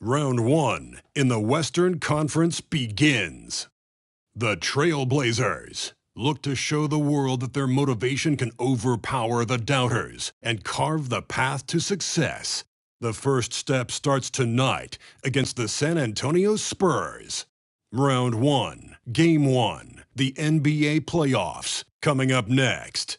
Round 1 in the Western Conference begins. The Trailblazers look to show the world that their motivation can overpower the doubters and carve the path to success. The first step starts tonight against the San Antonio Spurs. Round 1, Game 1, the NBA playoffs, coming up next.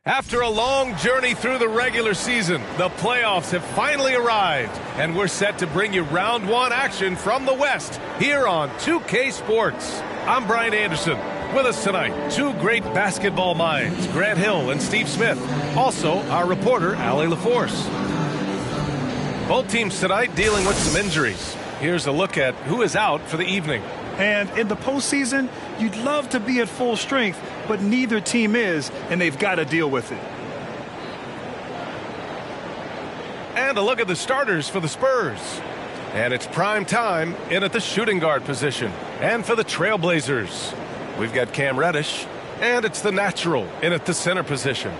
After a long journey through the regular season, the playoffs have finally arrived, and we're set to bring you round 1 action from the West here on 2K Sports. I'm Brian Anderson. With us tonight, two great basketball minds, Grant Hill and Steve Smith. Also, our reporter, Allie LaForce. Both teams tonight dealing with some injuries. Here's a look at who is out for the evening. And in the postseason, you'd love to be at full strength, but neither team is, and they've got to deal with it. And a look at the starters for the Spurs. And it's prime time in at the shooting guard position. And for the Trailblazers, we've got Cam Reddish, and it's the natural in at the center position.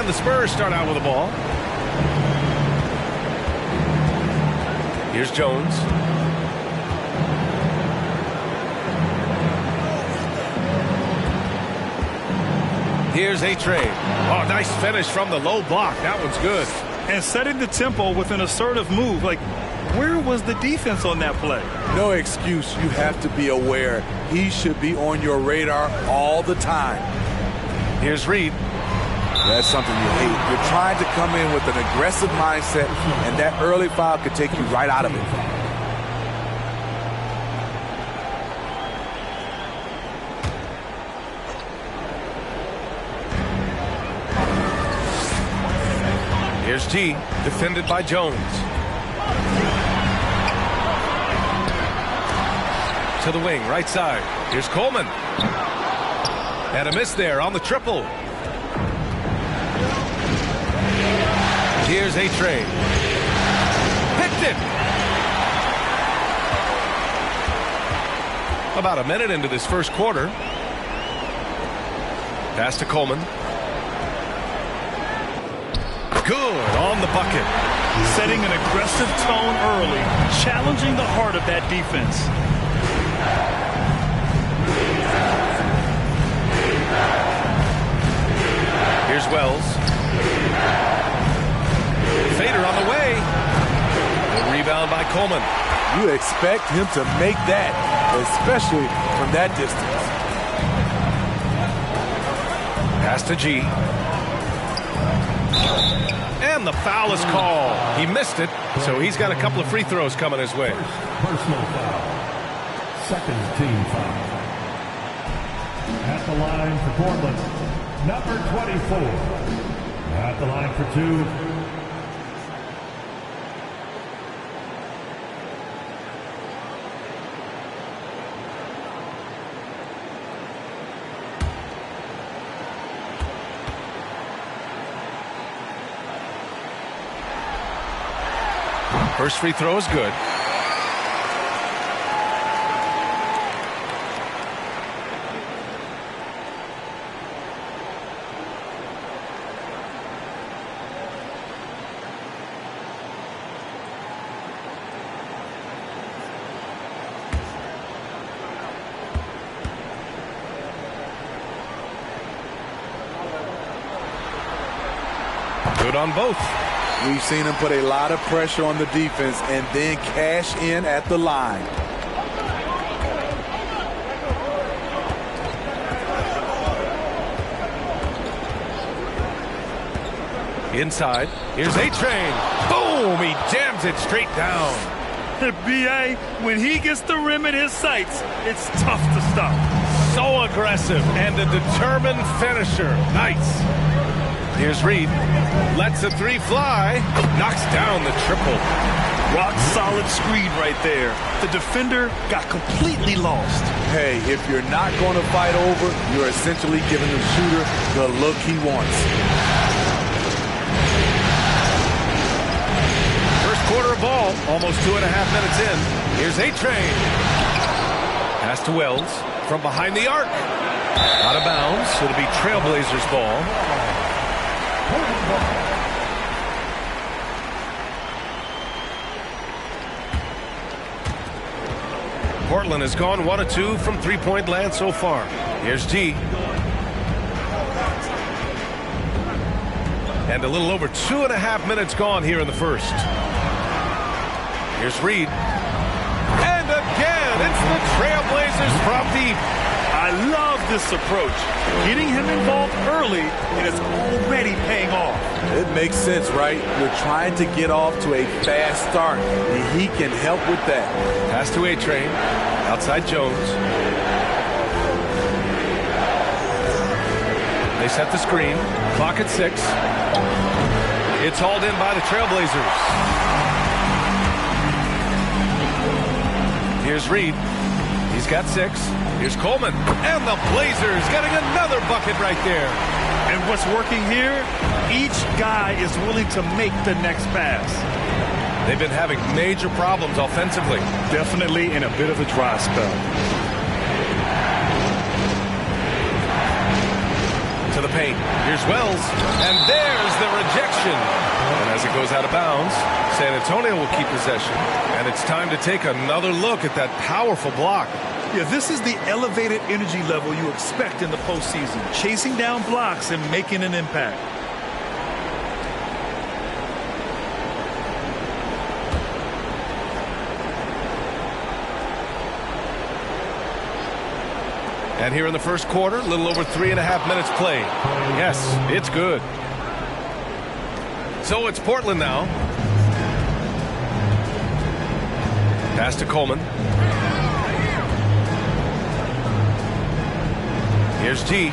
The Spurs start out with the ball. Here's Jones. Here's A-Train. Oh, nice finish from the low block. That one's good. And setting the tempo with an assertive move. Like, where was the defense on that play? No excuse. You have to be aware. He should be on your radar all the time. Here's Reed. That's something you hate. You're trying to come in with an aggressive mindset, and that early foul could take you right out of it. Here's T, defended by Jones. To the wing, right side. Here's Coleman. And a miss there on the triple. Here's A-Train. Picked it! About a minute into this first quarter. Pass to Coleman. Good on the bucket. Setting an aggressive tone early, challenging the heart of that defense. Here's Wells. Fader on the way. The rebound by Coleman. You expect him to make that, especially from that distance. Pass to G. And the foul is called. He missed it, so he's got a couple of free throws coming his way. Personal foul. Second team foul. At the line for Portland, number 24. At the line for two. First free throw is good. Good on both. We've seen him put a lot of pressure on the defense and then cash in at the line. Inside. Here's A-Train. Boom! He jams it straight down. B.A., when he gets the rim in his sights, it's tough to stop. So aggressive and a determined finisher. Nice. Here's Reed. Lets the three fly. Knocks down the triple. Rock solid screen right there. The defender got completely lost. Hey, if you're not going to fight over, you're essentially giving the shooter the look he wants. First quarter of ball, almost 2.5 minutes in. Here's A-Train. Pass to Wells from behind the arc. Out of bounds. It'll be Trailblazers ball. Portland has gone 1 of 2 from three-point land so far. Here's G. And a little over 2.5 minutes gone here in the first. Here's Reed. And again, it's the Trailblazers from deep. I love this approach. Getting him involved early, and it's already paying off. It makes sense, right? You're trying to get off to a fast start, and he can help with that. Pass to A-Train. Outside Jones. They set the screen. Clock at 6. It's hauled in by the Trailblazers. Here's Reed. He's got 6. Here's Coleman. And the Blazers getting another bucket right there. And what's working here? Each guy is willing to make the next pass. They've been having major problems offensively. Definitely in a bit of a dry spell. To the paint. Here's Wells. And there's the rejection. And as it goes out of bounds, San Antonio will keep possession. And it's time to take another look at that powerful block. Yeah, this is the elevated energy level you expect in the postseason. Chasing down blocks and making an impact. And here in the first quarter, a little over 3.5 minutes played. Yes, it's good. So it's Portland now. Pass to Coleman. Here's G.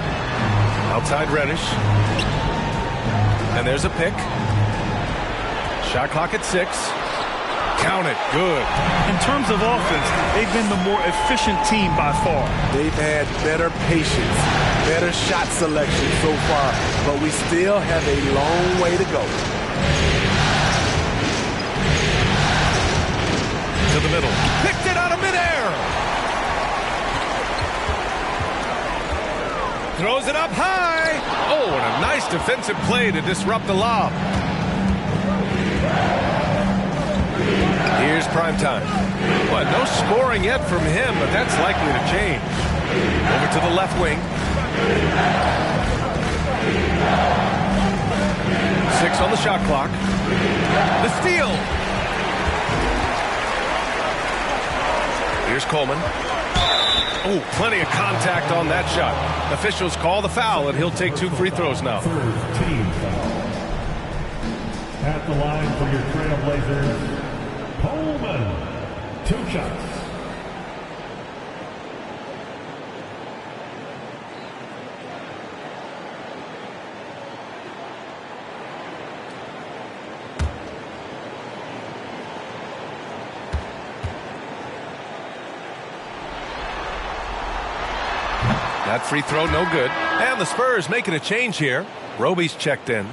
Outside Reddish. And there's a pick. Shot clock at 6. Count it. Good. In terms of offense, they've been the more efficient team by far. They've had better patience, better shot selection so far, but we still have a long way to go. To the middle. Picked it out of midair. Throws it up high. Oh, and a nice defensive play to disrupt the lob. Here's primetime. Well, no scoring yet from him, but that's likely to change. Over to the left wing. 6 on the shot clock. The steal. Here's Coleman. Oh, plenty of contact on that shot. Officials call the foul, and he'll take 2 free throws now. First team foul. At the line for your Trailblazers, Coleman. 2 shots. That free throw, no good. And the Spurs making a change here. Roby's checked in.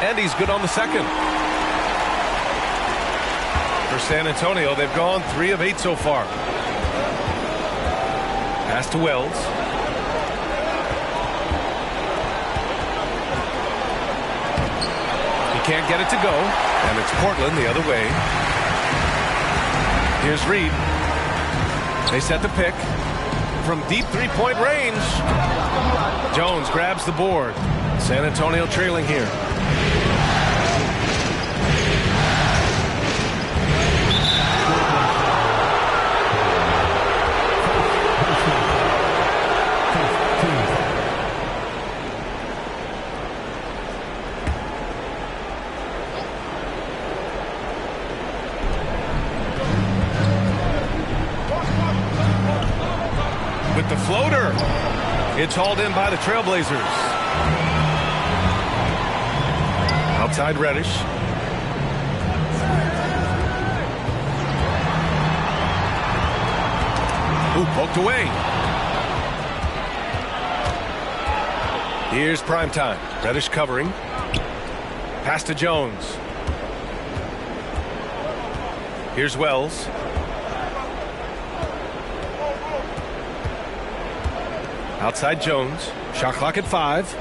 And he's good on the second. For San Antonio, they've gone 3 of 8 so far. Pass to Wells. He can't get it to go. And it's Portland the other way. Here's Reed. They set the pick. From deep three-point range. Jones grabs the board. San Antonio trailing here. It's hauled in by the Trailblazers. Outside Reddish. Ooh, poked away. Here's Primetime. Reddish covering. Pass to Jones. Here's Wells. Outside Jones. Shot clock at 5.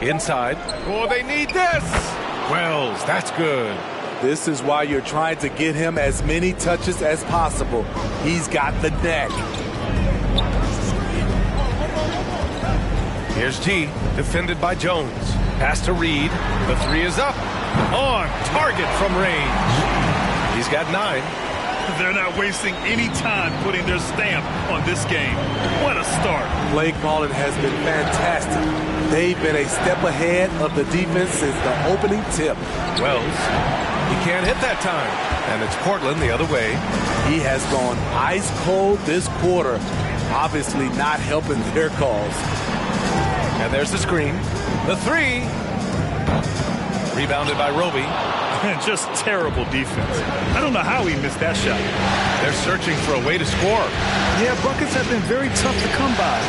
Inside. Oh, they need this. Wells, that's good. This is why you're trying to get him as many touches as possible. He's got the neck. Here's G, defended by Jones. Pass to Reed. The 3 is up. On target from range. He's got 9. They're not wasting any time putting their stamp on this game. What a start. Play calling has been fantastic. They've been a step ahead of the defense since the opening tip. Wells, he can't hit that time. And it's Portland the other way. He has gone ice cold this quarter, obviously not helping their cause. And there's the screen. The 3. Rebounded by Roby. Just terrible defense. I don't know how he missed that shot. They're searching for a way to score. Yeah, buckets have been very tough to come by.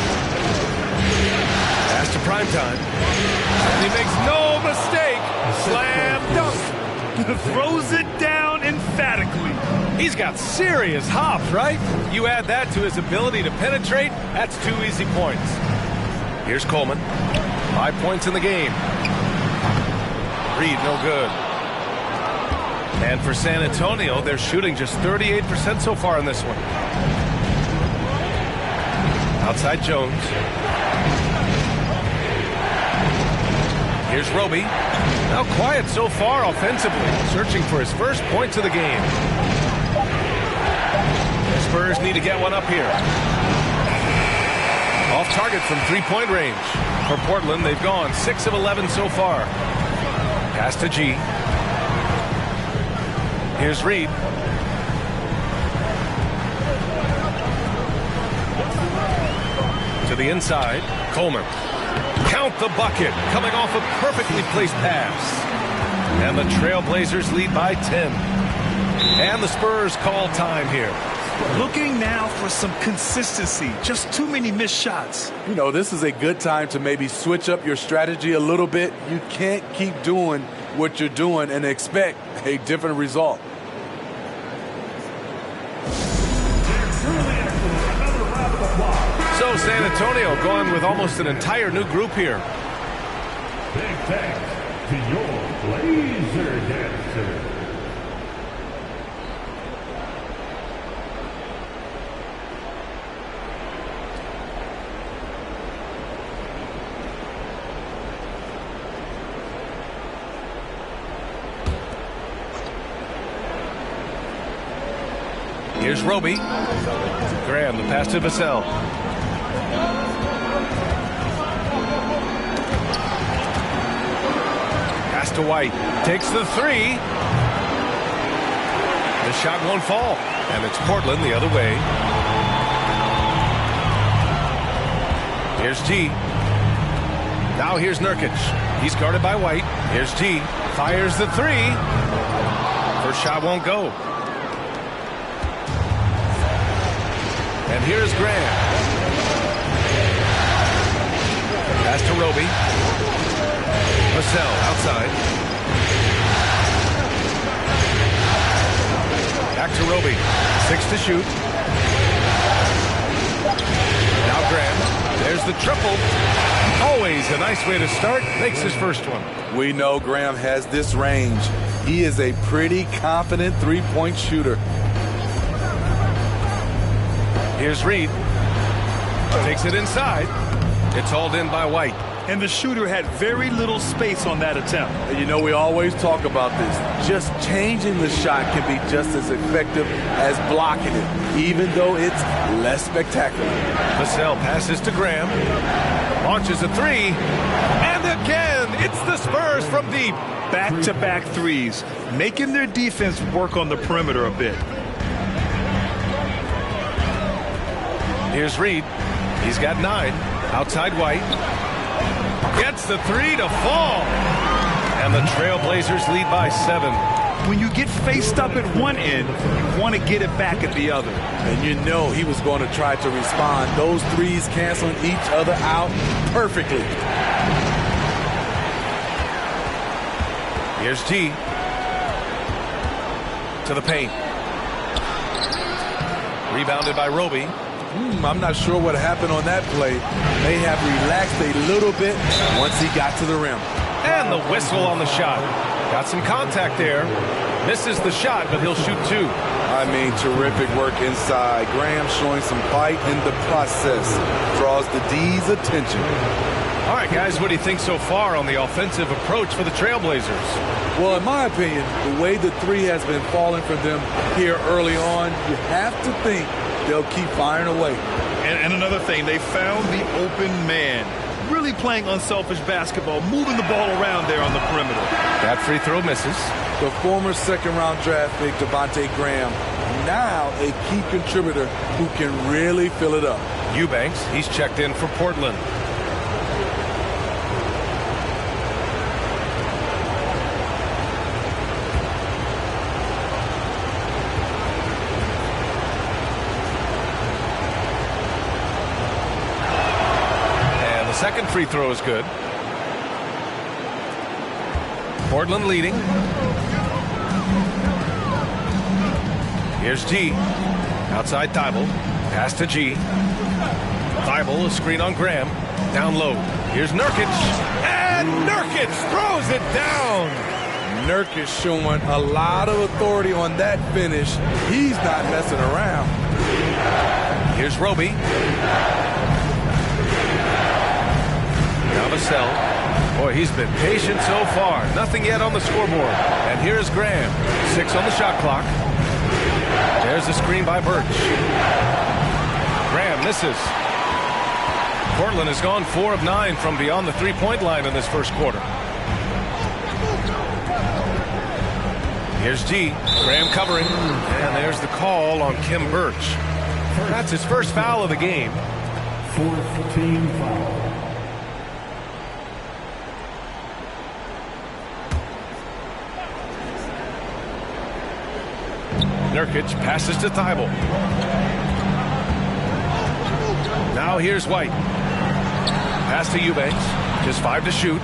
Pass to Primetime. And he makes no mistake. Slam dunk. Throws it down emphatically. He's got serious hops, right? You add that to his ability to penetrate, that's 2 easy points. Here's Coleman. 5 points in the game. Reed, no good. And for San Antonio, they're shooting just 38% so far in this one. Outside Jones. Here's Roby. Now quiet so far offensively, searching for his first points of the game. The Spurs need to get one up here. Off target from 3-point range. For Portland, they've gone 6 of 11 so far. Pass to G. Here's Reed. To the inside, Coleman. Count the bucket, coming off a perfectly placed pass. And the Trailblazers lead by 10. And the Spurs call time here. Looking now for some consistency. Just too many missed shots. You know, this is a good time to maybe switch up your strategy a little bit. You can't keep doing what you're doing and expect a different result. So San Antonio going with almost an entire new group here. Big thanks to your Blazer Dancer. Here's Roby. Graham, the pass to Vassell. Pass to White. Takes the 3. The shot won't fall. And it's Portland the other way. Here's G. Now here's Nurkic. He's guarded by White. Here's G. Fires the 3. First shot won't go. And here's Graham. Pass to Roby. Vassell outside. Back to Roby. 6 to shoot. Now Graham. There's the triple. Always a nice way to start. Makes his first one. We know Graham has this range. He is a pretty confident three-point shooter. Here's Reed. Takes it inside. It's hauled in by White. And the shooter had very little space on that attempt. And you know, we always talk about this. Just changing the shot can be just as effective as blocking it, even though it's less spectacular. Vassell passes to Graham. Launches a 3. And again, it's the Spurs from deep. Back-to-back threes, making their defense work on the perimeter a bit. Here's Reed. He's got 9. Outside White. Gets the 3 to fall. And the Trailblazers lead by 7. When you get faced up at one end, you want to get it back at the other. And you know he was going to try to respond. Those threes canceling each other out perfectly. Here's G. To the paint. Rebounded by Roby. I'm not sure what happened on that play. May have relaxed a little bit once he got to the rim. And the whistle on the shot. Got some contact there. Misses the shot, but he'll shoot 2. I mean, terrific work inside. Graham showing some fight in the process. Draws the D's attention. All right, guys, what do you think so far on the offensive approach for the Trailblazers? Well, in my opinion, the way the 3 has been falling for them here early on, you have to think they'll keep firing away. And another thing, they found the open man. Really playing unselfish basketball, moving the ball around there on the perimeter. That free throw misses. The former second-round draft pick, Devontae Graham, now a key contributor who can really fill it up. Eubanks, he's checked in for Portland. Second free throw is good. Portland leading. Here's G. Outside Thibault. Pass to G. Thibault, a screen on Graham. Down low. Here's Nurkic. And Nurkic throws it down. Nurkic showing a lot of authority on that finish. He's not messing around. Here's Roby. Vassell. Boy, he's been patient so far. Nothing yet on the scoreboard. And here's Graham. 6 on the shot clock. There's the screen by Birch. Graham misses. Portland has gone 4 of 9 from beyond the three-point line in this first quarter. Here's G. Graham covering. And there's the call on Khem Birch. That's his first foul of the game. 4th team foul. Nurkic passes to Thibault. Now here's White. Pass to Eubanks. Just 5 to shoot.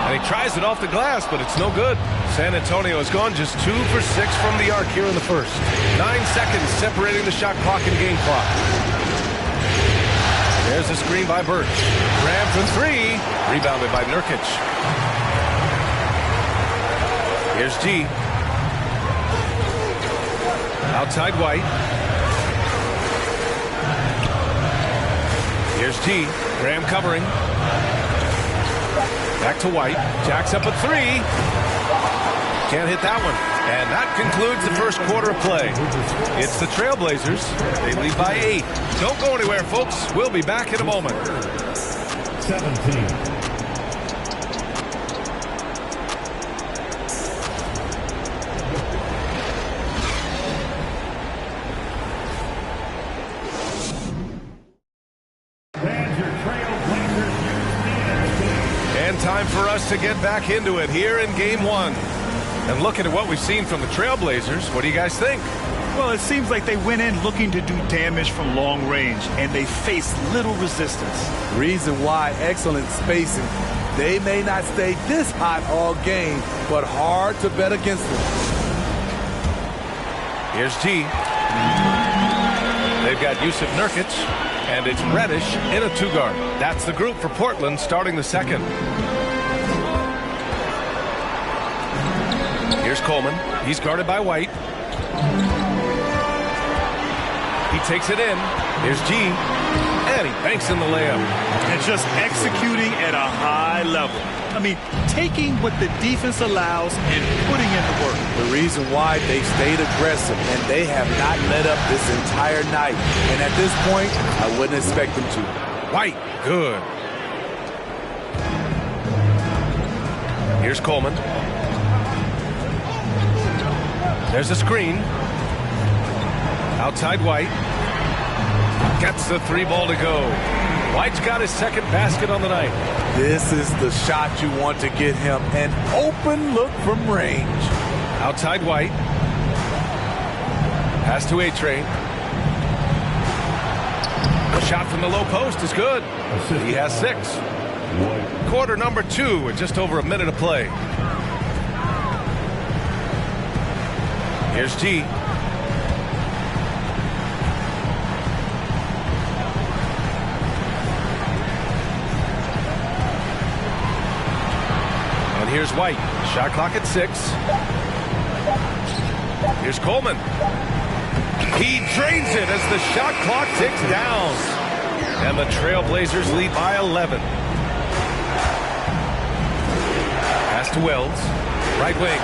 And he tries it off the glass, but it's no good. San Antonio has gone just 2 for 6 from the arc here in the first. 9 seconds separating the shot clock and game clock. There's a screen by Birch. Graham from 3. Rebounded by Nurkic. Here's G. Outside White. Here's G. Graham covering. Back to White. Jacks up a 3. Can't hit that one. And that concludes the first quarter of play. It's the Trailblazers. They lead by 8. Don't go anywhere, folks. We'll be back in a moment. 17. Time for us to get back into it here in game 1. And looking at what we've seen from the Trailblazers, what do you guys think? Well, it seems like they went in looking to do damage from long range, and they faced little resistance. Reason why, excellent spacing. They may not stay this hot all game, but hard to bet against them. Here's G. They've got Jusuf Nurkic, and it's Reddish in a 2-guard. That's the group for Portland starting the second. Here's Coleman. He's guarded by White. He takes it in. Here's G. And he banks in the layup. And just executing at a high level. I mean, taking what the defense allows and putting in the work. The reason why they've stayed aggressive, and they have not let up this entire night. And at this point, I wouldn't expect them to. White, good. Here's Coleman. There's a screen. Outside White. Gets the 3 ball to go. White's got his second basket on the night. This is the shot you want to get him. An open look from range. Outside White. Pass to A-Train. The shot from the low post is good. He has 6. Quarter number 2 with just over a minute to play. Here's G. And here's White. Shot clock at 6. Here's Coleman. He drains it as the shot clock ticks down. And the Trailblazers lead by 11. Pass to Wells. Right wing.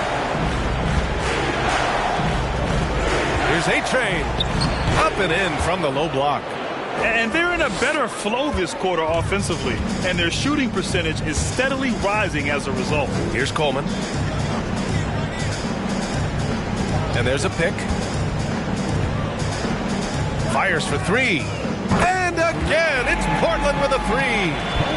Here's A-Train. Up and in from the low block. And they're in a better flow this quarter offensively. And their shooting percentage is steadily rising as a result. Here's Coleman. And there's a pick. Fires for 3. And again, it's Portland with a 3.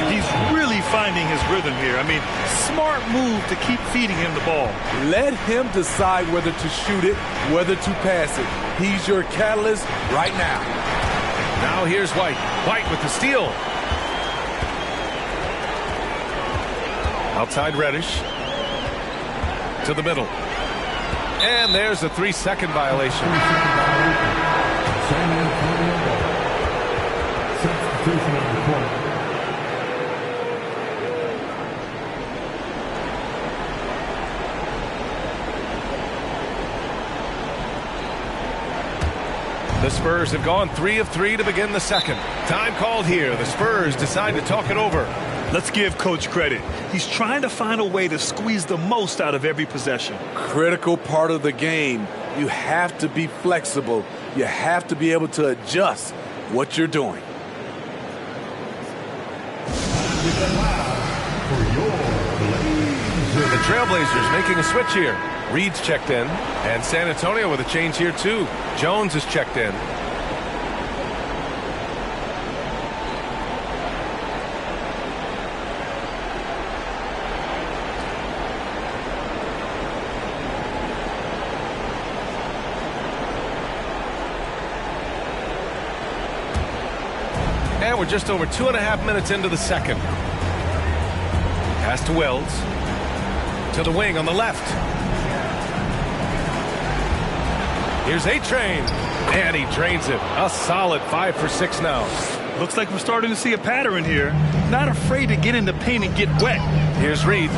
He's really finding his rhythm here. I mean, smart move to keep feeding him the ball. Let him decide whether to shoot it, whether to pass it. He's your catalyst right now. Now here's White. White with the steal. Outside Reddish. To the middle. And there's a 3-second violation. San Antonio ball. Substitution on the court. The Spurs have gone 3 of 3 to begin the second. Time called here. The Spurs decide to talk it over. Let's give Coach credit. He's trying to find a way to squeeze the most out of every possession. Critical part of the game. You have to be flexible. You have to be able to adjust what you're doing. The Trailblazers making a switch here. Reed's checked in, and San Antonio with a change here too. Jones is checked in. And we're just over 2.5 minutes into the second. Pass to Wells. To the wing on the left. Here's A-Train. And he drains it. A solid 5 for 6 now. Looks like we're starting to see a pattern here. Not afraid to get in the paint and get wet. Here's Reed.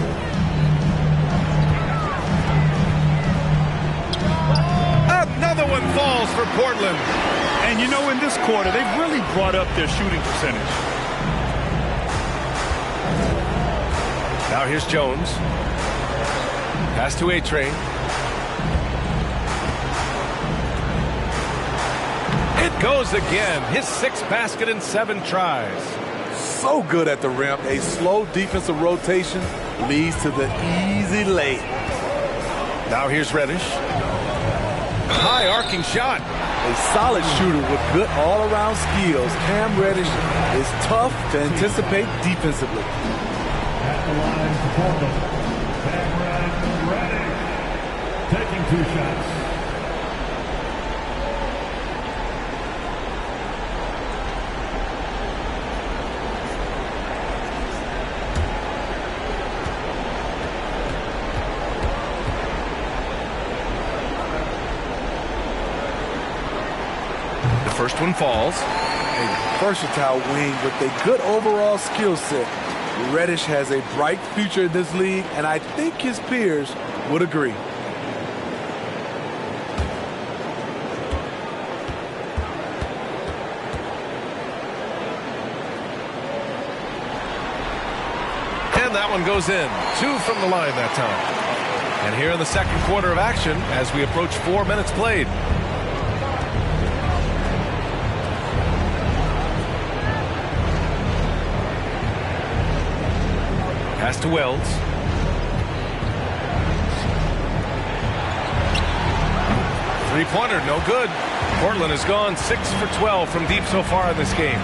Another one falls for Portland. And you know, in this quarter, they've really brought up their shooting percentage. Now here's Jones. Pass to A-Train. It goes again. His 6th basket in 7 tries. So good at the rim. A slow defensive rotation leads to the easy lay. Now here's Reddish. High arcing shot. A solid shooter with good all-around skills. Cam Reddish is tough to anticipate defensively. At the line for Portland, Cameron Reddish taking 2 shots. The first one falls. A versatile wing with a good overall skill set. Reddish has a bright future in this league, and I think his peers would agree. And that one goes in. 2 from the line that time. And here in the second quarter of action as we approach 4 minutes played. Pass to Wells. Three-pointer, no good. Portland has gone 6 for 12 from deep so far in this game.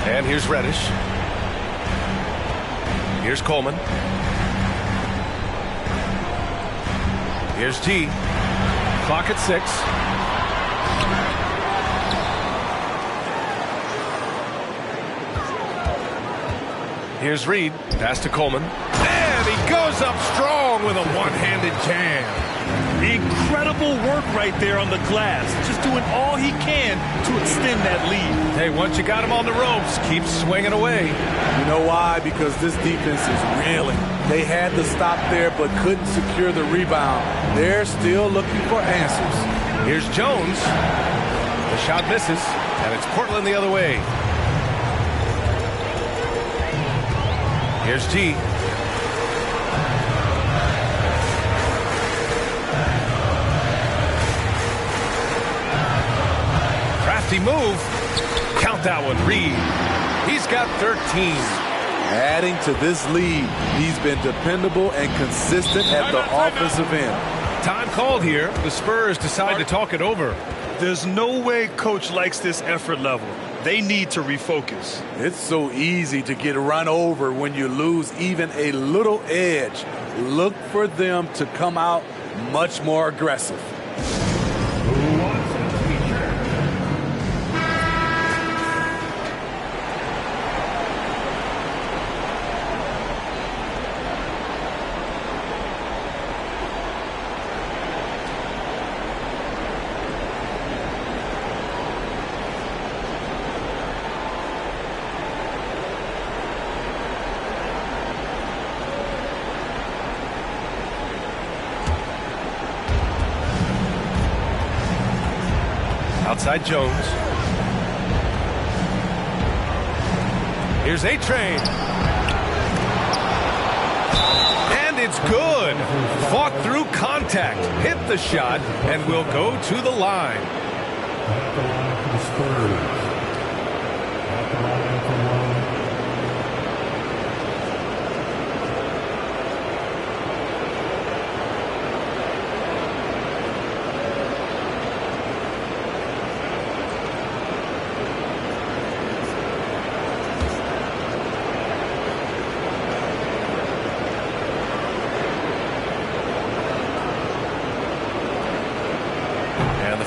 And here's Reddish. Here's Coleman. Here's G. Clock at 6. Here's Reed. Pass to Coleman. And he goes up strong with a one-handed jam. Incredible work right there on the glass. Just doing all he can to extend that lead. Hey, once you got him on the ropes, keep swinging away. You know why? Because this defense is reeling. They had to stop there but couldn't secure the rebound. They're still looking for answers. Here's Jones. The shot misses, and it's Portland the other way. Here's G. Crafty move. Count that one, Reed. He's got 13. Adding to this lead, he's been dependable and consistent at the offensive end. Time called here. The Spurs decide to talk it over. There's no way coach likes this effort level. They need to refocus. It's so easy to get run over when you lose even a little edge. Look for them to come out much more aggressive. Who wants a feature? Outside Jones. Here's A-Train. And it's good. Fought through contact. Hit the shot and will go to the line. At the line for the Spurs. At the line for one.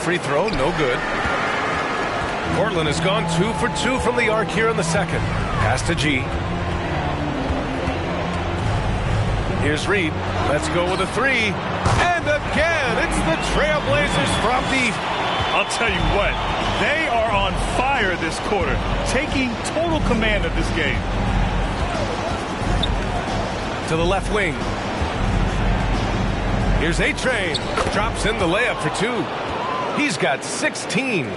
Free throw, no good. Portland has gone 2 for 2 from the arc here in the second. Pass to G. Here's Reed. Let's go with a 3. And again, it's the Trailblazers from deep. I'll tell you what, they are on fire this quarter, taking total command of this game. To the left wing. Here's A-Train. Drops in the layup for 2. He's got 16.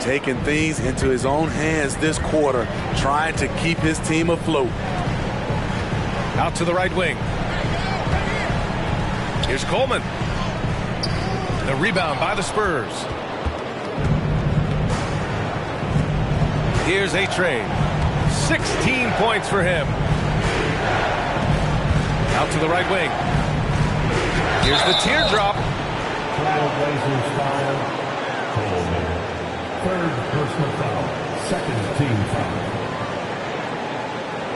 Taking things into his own hands this quarter, trying to keep his team afloat. Out to the right wing. Here's Coleman. The rebound by the Spurs. Here's A-Train. 16 points for him. Out to the right wing. Here's the teardrop. Trailblazers foul. Coleman. Third personal foul. Second team foul.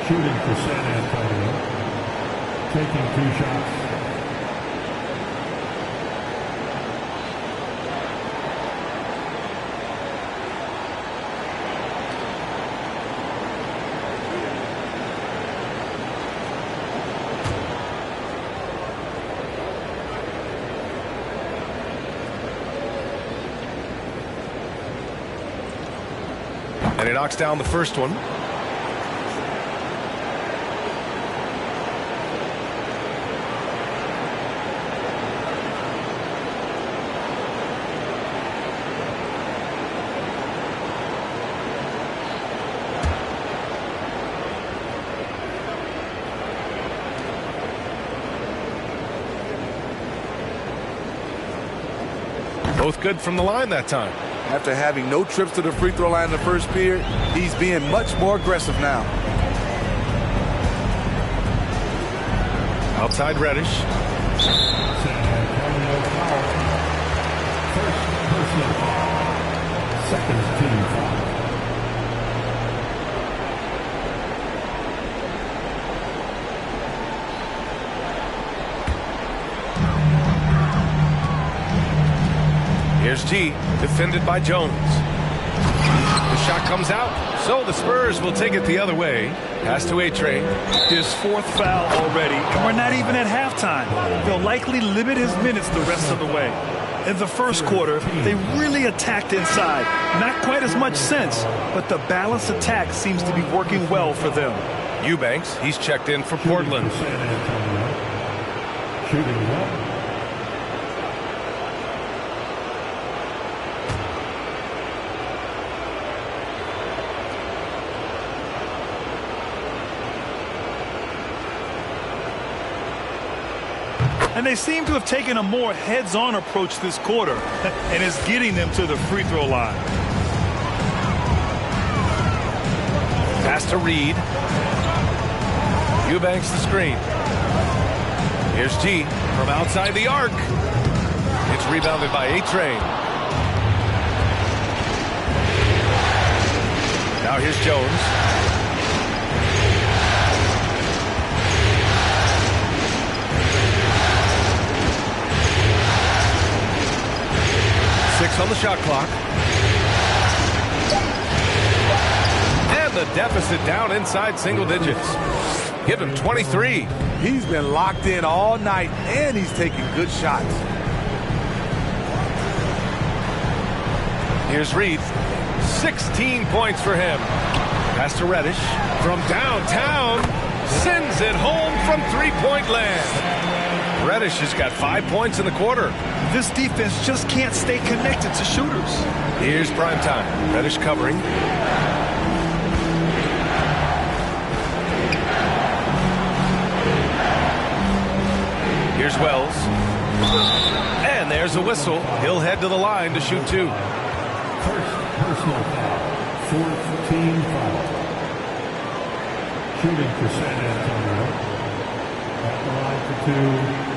Shooting for San Antonio. Taking 2 shots. And he knocks down the first one. Both good from the line that time. After having no trips to the free throw line in the first period, he's being much more aggressive now. Outside Reddish. First personal foul. Second team foul. Here's G, defended by Jones. The shot comes out, so the Spurs will take it the other way. Pass to A-Train. His fourth foul already, and we're not even at halftime. They'll likely limit his minutes the rest of the way. In the first quarter, they really attacked inside. Not quite as much sense, but the balanced attack seems to be working well for them. Eubanks, he's checked in for Portland. San Antonio. Shooting well. And they seem to have taken a more heads-on approach this quarter, and it's getting them to the free throw line. Pass to Reed. Eubanks the screen. Here's G from outside the arc. It's rebounded by A-Train. Now here's Jones. Six on the shot clock. And the deficit down inside single digits. Give him 23. He's been locked in all night, and he's taking good shots. Here's Reed. 16 points for him. Pass to Reddish. From downtown. Sends it home from three-point land. Reddish has got 5 points in the quarter. This defense just can't stay connected to shooters. Here's prime time. Reddish covering. Here's Wells. And there's a whistle. He'll head to the line to shoot two. First personal foul. Fourth team foul. Shooting for San Antonio. At the line for two.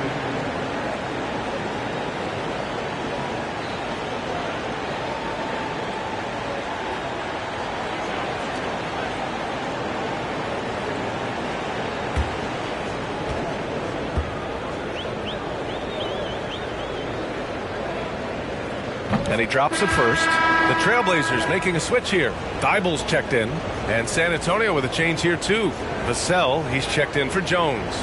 And he drops it first. The Trailblazers making a switch here. Dible's checked in. And San Antonio with a change here too. Vassell, he's checked in for Jones.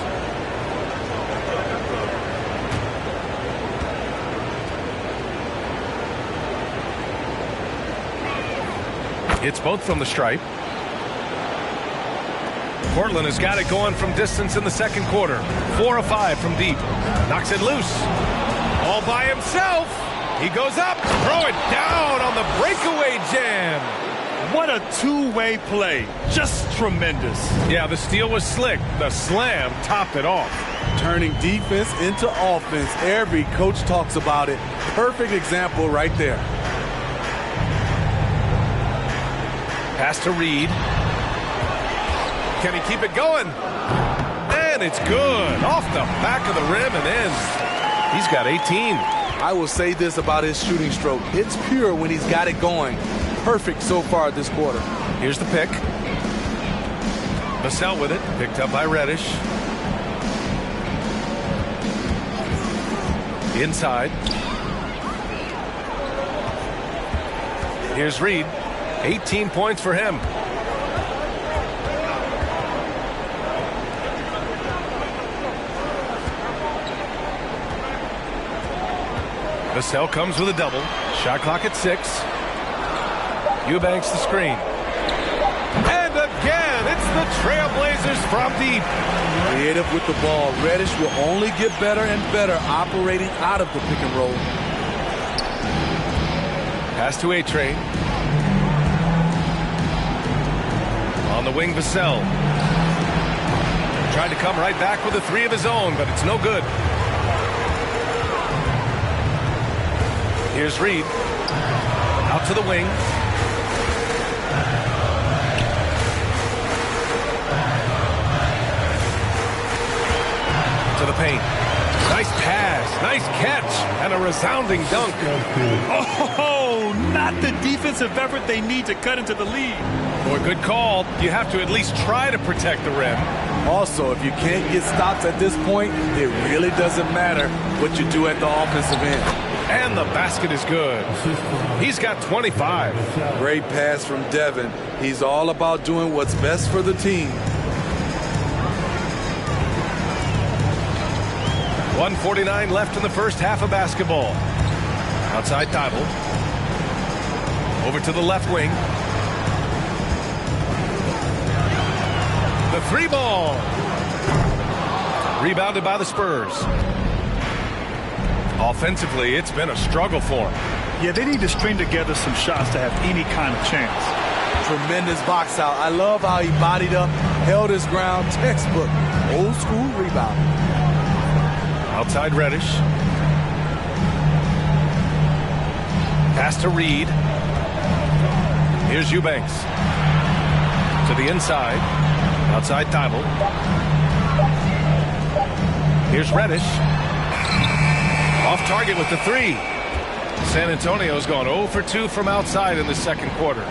It's both from the stripe. Portland has got it going from distance in the second quarter. 4 of 5 from deep. Knocks it loose. All by himself. He goes up, throw it down on the breakaway jam. What a two-way play. Just tremendous. Yeah, the steal was slick. The slam topped it off. Turning defense into offense. Every coach talks about it. Perfect example right there. Pass to Reed. Can he keep it going? And it's good. Off the back of the rim and in. He's got 18. I will say this about his shooting stroke. It's pure when he's got it going. Perfect so far this quarter. Here's the pick. Vassell with it. Picked up by Reddish. Inside. Here's Reed. 18 points for him. Vassell comes with a double. Shot clock at 6. Eubanks the screen. And again, it's the Trailblazers from deep. Creative with the ball. Reddish will only get better and better operating out of the pick and roll. Pass to A-Train. On the wing, Vassell. Tried to come right back with a three of his own, but it's no good. Here's Reed. Out to the wing. To the paint. Nice pass, nice catch, and a resounding dunk. Oh, not the defensive effort they need to cut into the lead. Boy, good call. You have to at least try to protect the rim. Also, if you can't get stops at this point, it really doesn't matter what you do at the offensive end. And the basket is good. He's got 25. Great pass from Devin. He's all about doing what's best for the team. 1:49 left in the first half of basketball. Outside Thybulle. Over to the left wing. The three ball. Rebounded by the Spurs. Offensively, it's been a struggle for him. Yeah, they need to string together some shots to have any kind of chance. Tremendous box out. I love how he bodied up, held his ground. Textbook. Old school rebound. Outside Reddish. Pass to Reed. Here's Eubanks. To the inside. Outside Thybulle. Here's Reddish. Off target with the three. San Antonio's gone 0 for 2 from outside in the second quarter.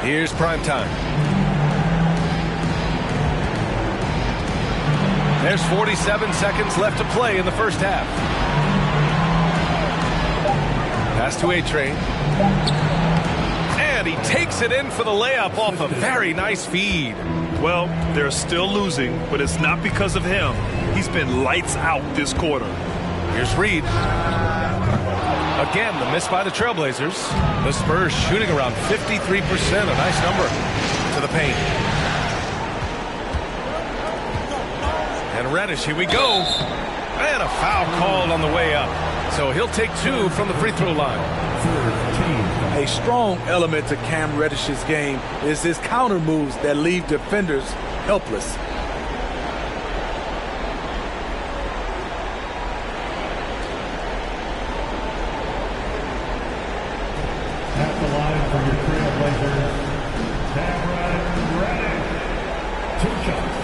Here's Primetime. There's 47 seconds left to play in the first half. Pass to A-Train. And he takes it in for the layup off a very nice feed. Well, they're still losing, but it's not because of him. He's been lights out this quarter. Here's Reed. Again, the miss by the Trailblazers. The Spurs shooting around 53%, a nice number to the paint. And Reddish, here we go. And a foul called on the way up. So he'll take 2 from the free throw line. A strong element to Cam Reddish's game is his counter moves that leave defenders helpless. At the line for your Trailblazers, Cameron Reddish. 2 shots.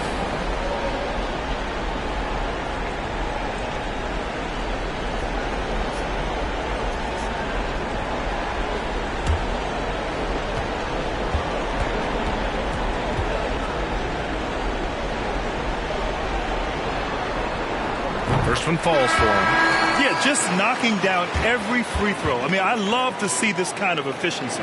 First one falls for him. Yeah, just knocking down every free throw. I mean, I love to see this kind of efficiency.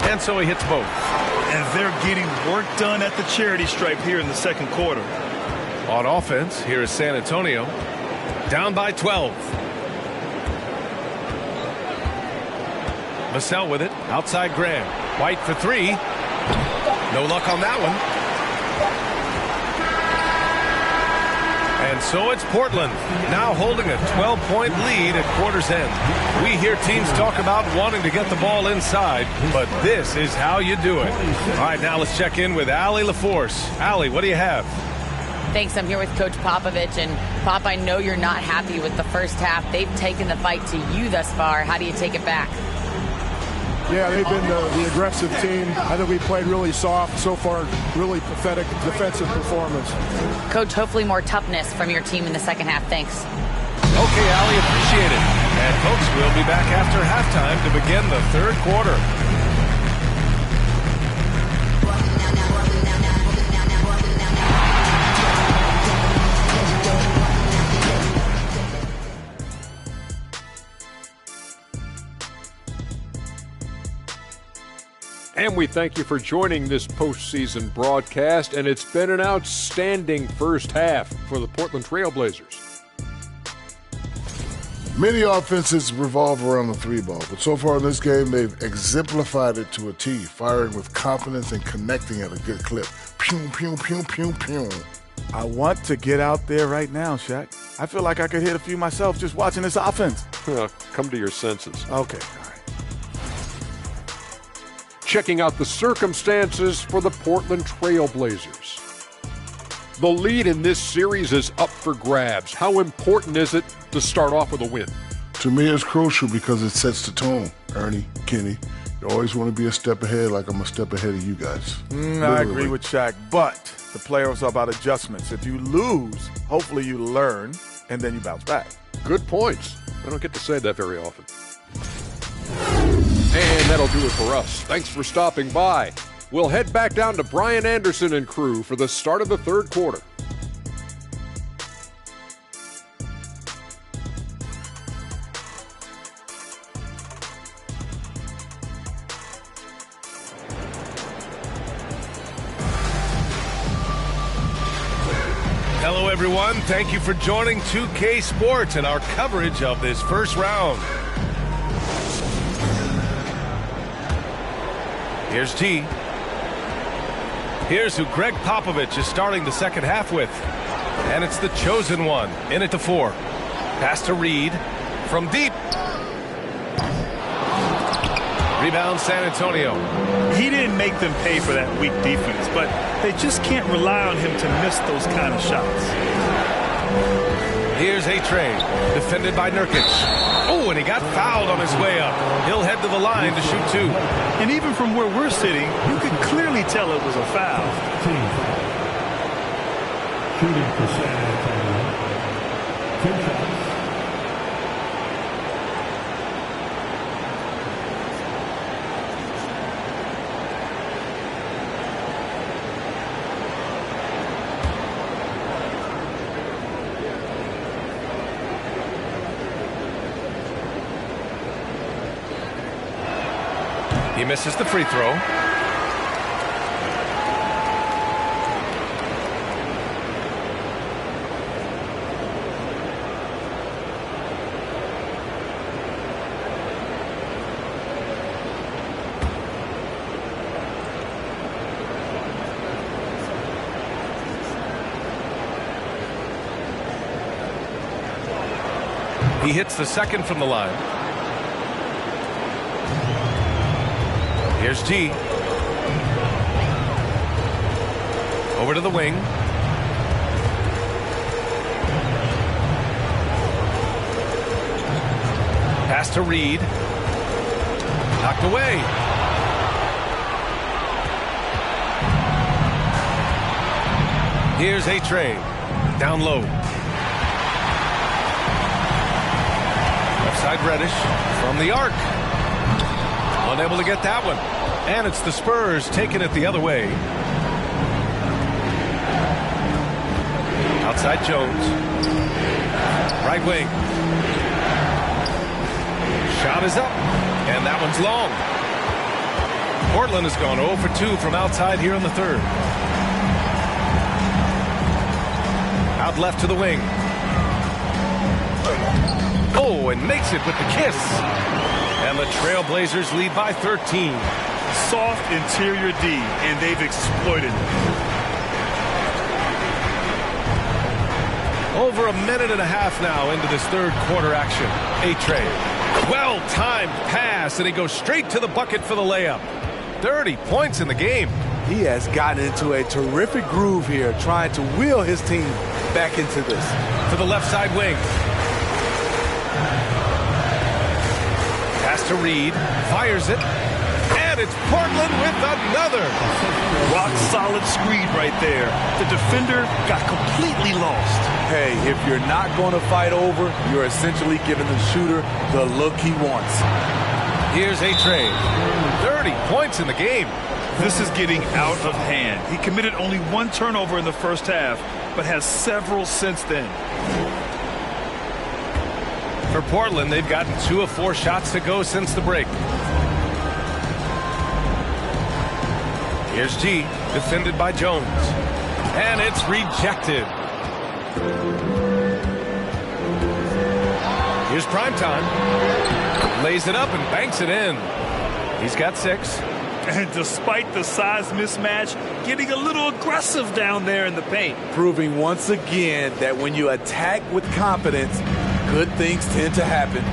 And so he hits both. And they're getting work done at the charity stripe here in the second quarter. On offense, here is San Antonio. Down by 12. Vassell with it. Outside Graham. White for 3. No luck on that one. And so it's Portland, now holding a 12-point lead at quarter's end. We hear teams talk about wanting to get the ball inside, but this is how you do it. All right, now let's check in with Allie LaForce. Allie, what do you have? Thanks. I'm here with Coach Popovich. And, Pop, I know you're not happy with the first half. They've taken the fight to you thus far. How do you take it back? Yeah, they've been the aggressive team. I think we played really soft. So far, really pathetic defensive performance. Coach, hopefully more toughness from your team in the second half. Thanks. Okay, Allie, appreciate it. And, folks, we'll be back after halftime to begin the third quarter. And we thank you for joining this postseason broadcast, and it's been an outstanding first half for the Portland Trailblazers. Many offenses revolve around the three ball, but so far in this game, they've exemplified it to a T, firing with confidence and connecting at a good clip. Pew, pew, pew, pew, pew. I want to get out there right now, Shaq. I feel like I could hit a few myself just watching this offense. Come to your senses. Okay. checking out the circumstances for the Portland Trail Blazers. The lead in this series is up for grabs. How important is it to start off with a win? To me, it's crucial because it sets the tone. Ernie, Kenny, you always want to be a step ahead, like I'm a step ahead of you guys. I agree with Shaq, but the playoffs are about adjustments. If you lose, hopefully you learn, and then you bounce back. Good points. I don't get to say that very often. And that'll do it for us. Thanks for stopping by. We'll head back down to Brian Anderson and crew for the start of the third quarter. Hello, everyone. Thank you for joining 2K Sports and our coverage of this first round. Here's T. Here's who Greg Popovich is starting the second half with. And it's the chosen one. In at the 4. Pass to Reed from deep. Rebound San Antonio. He didn't make them pay for that weak defense, but they just can't rely on him to miss those kind of shots. Here's A-Train, defended by Nurkic. Oh, and he got fouled on his way up. He'll head to the line to shoot 2. And even from where we're sitting, you could clearly tell it was a foul. Shooting for San Antonio. 2 shots. He misses the free throw. He hits the second from the line. Here's T. Over to the wing. Pass to Reed. Knocked away. Here's A-Train. Down low. Left side Reddish from the arc. Unable to get that one. And it's the Spurs taking it the other way. Outside Jones. Right wing. Shot is up. And that one's long. Portland has gone 0 for 2 from outside here in the third. Out left to the wing. Oh, and makes it with the kiss. And the Trailblazers lead by 13. Soft interior D, and they've exploited it. Over a minute and a half now into this third quarter action. A-Train. Well-timed pass, and he goes straight to the bucket for the layup. 30 points in the game. He has gotten into a terrific groove here, trying to wheel his team back into this. To the left side wing. Pass to Reed. Fires it. And it's Portland with another. Rock solid screen right there. The defender got completely lost. Hey, if you're not going to fight over, you're essentially giving the shooter the look he wants. Here's A-Train. 30 points in the game. This is getting out of hand. He committed only 1 turnover in the first half, but has several since then. For Portland, they've gotten 2 of 4 shots to go since the break. Here's G, defended by Jones. And it's rejected. Here's Primetime. Lays it up and banks it in. He's got 6. And despite the size mismatch, getting a little aggressive down there in the paint. Proving once again that when you attack with confidence, good things tend to happen.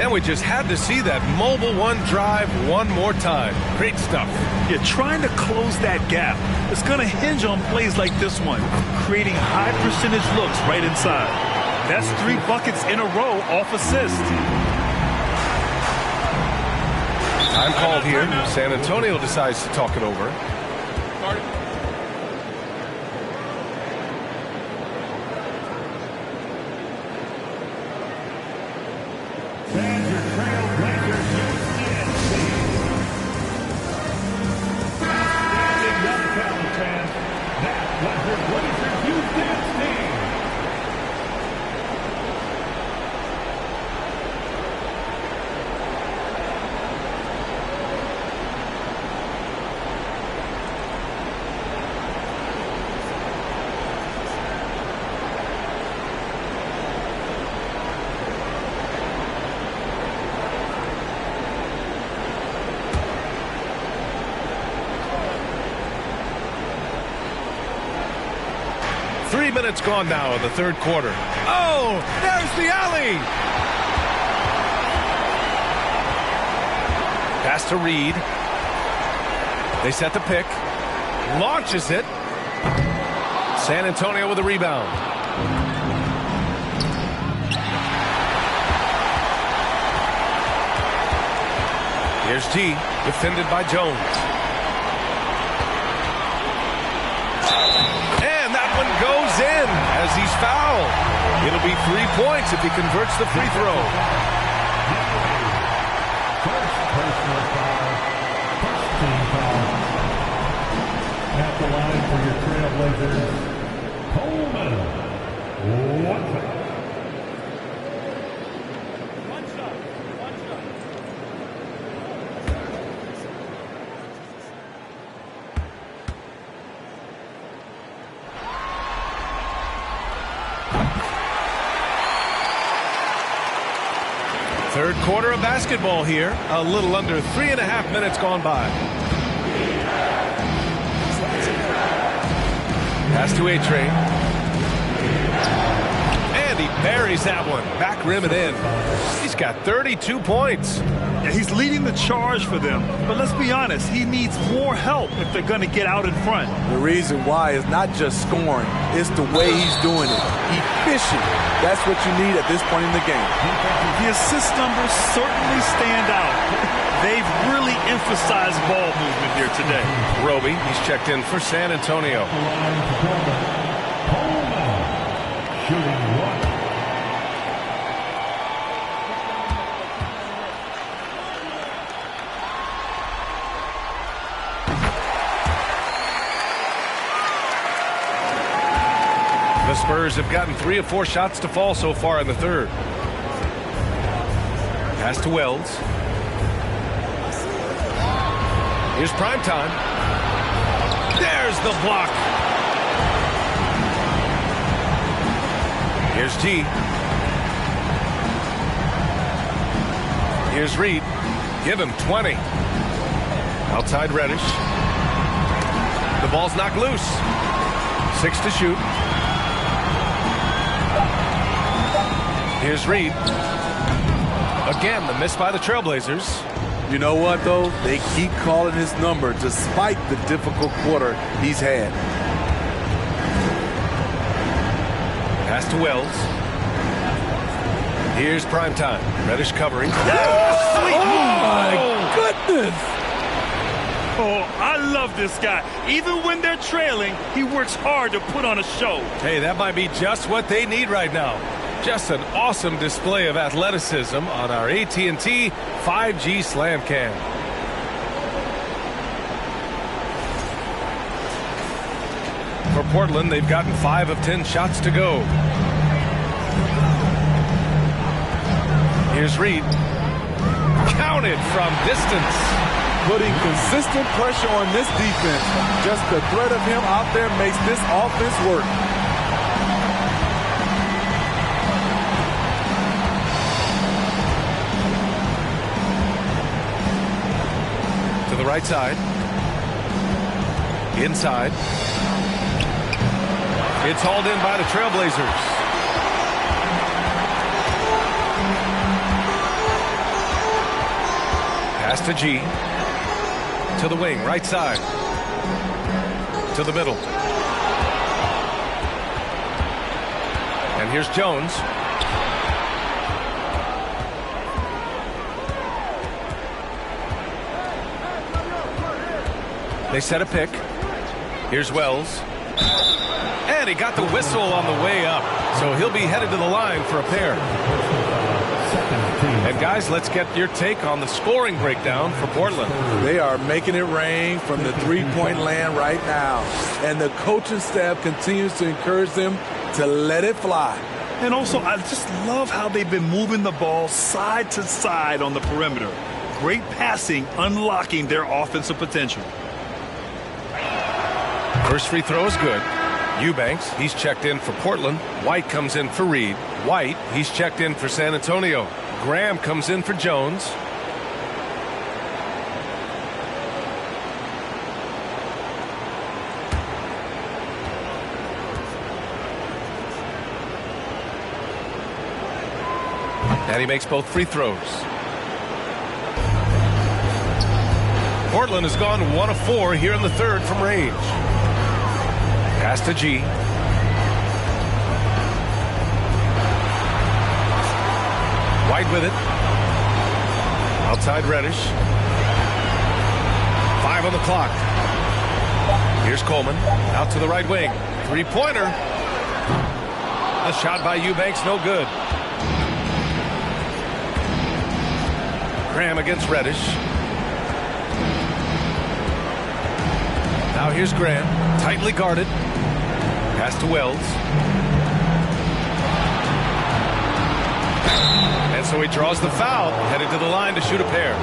And we just had to see that Mobile One drive one more time. Great stuff. Yeah, trying to close that gap. It's going to hinge on plays like this one, creating high percentage looks right inside. That's 3 buckets in a row off assist. Time called here. San Antonio decides to talk it over. Minutes gone now in the third quarter. Oh, there's the alley. Pass to Reed. They set the pick. Launches it. San Antonio with a rebound. Here's T, defended by Jones. Goes in as he's fouled. It'll be 3 points if he converts the free throw. First personal foul. First team foul. At the line for your Trailblazers, Coleman. One foul. Third quarter of basketball here. A little under 3.5 minutes gone by. Pass to A-Train. And he buries that one. Back rim and in. He's got 32 points. Yeah, he's leading the charge for them. But let's be honest, he needs more help if they're going to get out in front. The reason why is not just scoring. It's the way he's doing it. Efficient. That's what you need at this point in the game. The assist numbers certainly stand out. They've really emphasized ball movement here today. Roby, he's checked in for San Antonio. Shooting one. The Spurs have gotten 3 of 4 shots to fall so far in the third. Pass to Wells. Here's Primetime. There's the block. Here's T. Here's Reed. Give him 20. Outside Reddish. The ball's knocked loose. 6 to shoot. Here's Reed. Again, the miss by the Trailblazers. You know what, though? They keep calling his number despite the difficult quarter he's had. Pass to Wells. Here's Primetime. Reddish covering. Oh, sweet move. My goodness. Oh, I love this guy. Even when they're trailing, he works hard to put on a show. Hey, that might be just what they need right now. Just an awesome display of athleticism on our AT&T 5G Slam Cam. For Portland, they've gotten 5 of 10 shots to go. Here's Reed. Counted from distance. Putting consistent pressure on this defense. Just the threat of him out there makes this offense work. To the right side. Inside. It's hauled in by the Trailblazers. Pass to G. To the wing, right side. To the middle. And here's Jones. They set a pick. Here's Wells. And he got the whistle on the way up. So he'll be headed to the line for a pair. And guys, let's get your take on the scoring breakdown for Portland. They are making it rain from the three-point land right now. And the coaching staff continues to encourage them to let it fly. And also, I just love how they've been moving the ball side to side on the perimeter. Great passing, unlocking their offensive potential. First free throw is good. Eubanks, he's checked in for Portland. White comes in for Reed. White, he's checked in for San Antonio. Graham comes in for Jones. And he makes both free throws. Portland has gone 1 of 4 here in the third from range. Pass to G. White with it. Outside Reddish. 5 on the clock. Here's Coleman. Out to the right wing. Three-pointer. A shot by Eubanks, no good. Graham against Reddish. Now here's Graham. Tightly guarded. Pass to Wells. And so he draws the foul, headed to the line to shoot a pair.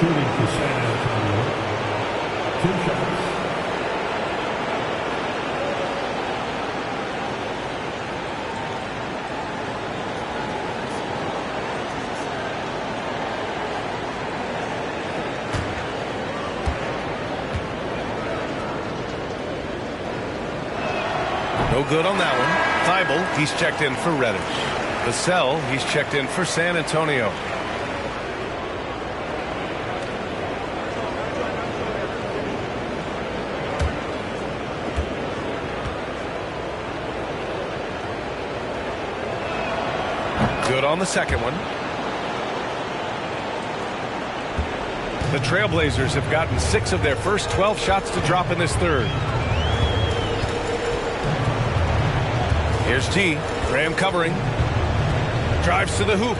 Shooting for San Antonio. 2 shots. No good on that one. Thibault, he's checked in for Reddish. Vassell, he's checked in for San Antonio. Good on the second one. The Trailblazers have gotten 6 of their first 12 shots to drop in this third. Here's T. Graham covering. Drives to the hoop.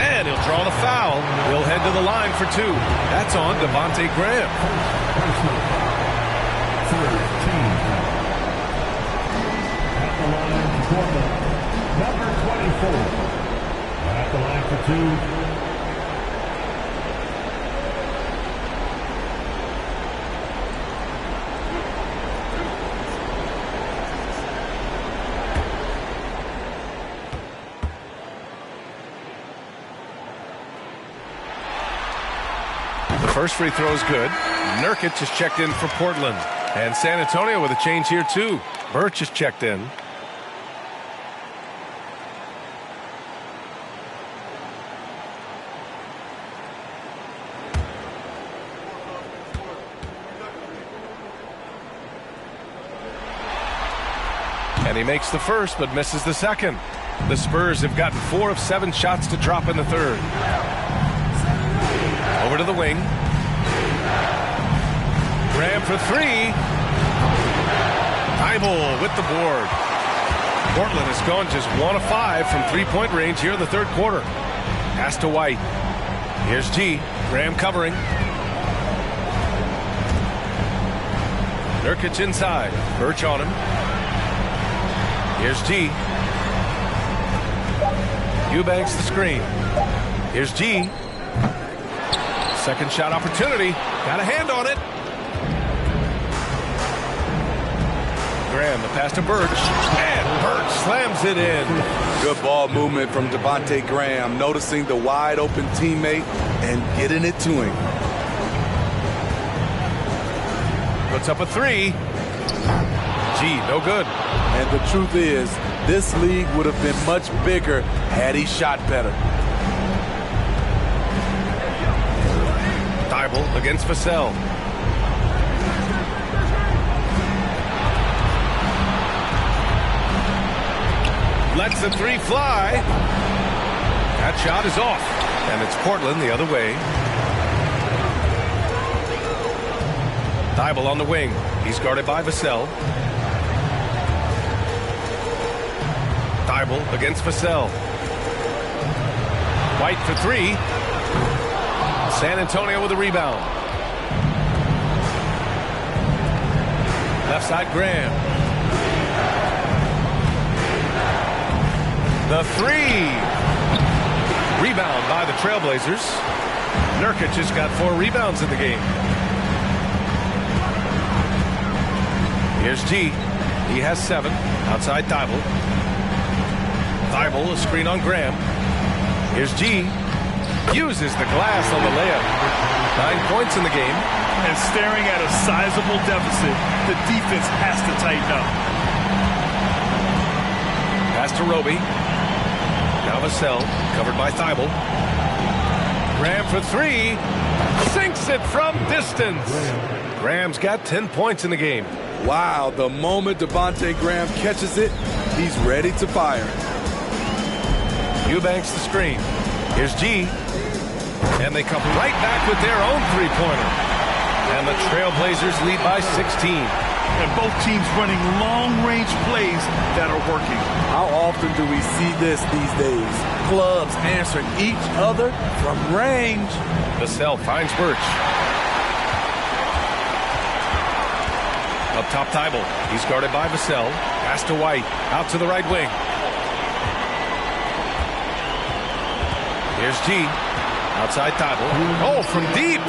And he'll draw the foul. He'll head to the line for 2. That's on Devontae Graham. At the line for Portland, number 24. At the line for 2. First free throw is good. Nurkic is checked in for Portland. And San Antonio with a change here, too. Birch is checked in. And he makes the first, but misses the second. The Spurs have gotten 4 of 7 shots to drop in the third. Over to the wing. Graham for 3. Thibault with the board. Portland has gone just 1 of 5 from three-point range here in the third quarter. Pass to White. Here's T. Graham covering. Nurkic inside. Birch on him. Here's T. Eubanks the screen. Here's G. Second shot opportunity. Got a hand on it. Graham, the pass to Birch. And Birch slams it in. Good ball movement from Devontae Graham, noticing the wide open teammate and getting it to him. Puts up a 3. G, no good. And the truth is, This league would have been much bigger had he shot better. Thibault against Vassell. Lets the three fly. That shot is off. And it's Portland the other way. Thibault on the wing. He's guarded by Vassell. Thibault against Vassell. White for three. San Antonio with a rebound. Left side Graham. The three. Rebound by the Trailblazers. Nurkic has got 4 rebounds in the game. Here's G. He has 7. Outside Thibault. Thibault, a screen on Graham. Here's G. Uses the glass on the layup. 9 points in the game. And staring at a sizable deficit, the defense has to tighten up. Pass to Roby. Now Vassell, covered by Thibault. Graham for 3. Sinks it from distance. Graham's got 10 points in the game. Wow, the moment Devontae Graham catches it, he's ready to fire. Eubanks the screen. Here's G. And they come right back with their own three-pointer. And the Trailblazers lead by 16. And both teams running long-range plays that are working. How often do we see this these days? Clubs answering each other from range. Vassell finds Birch. Up top, Thibault. He's guarded by Vassell. Pass to White. Out to the right wing. Here's G. Outside Thibault. Oh, from deep.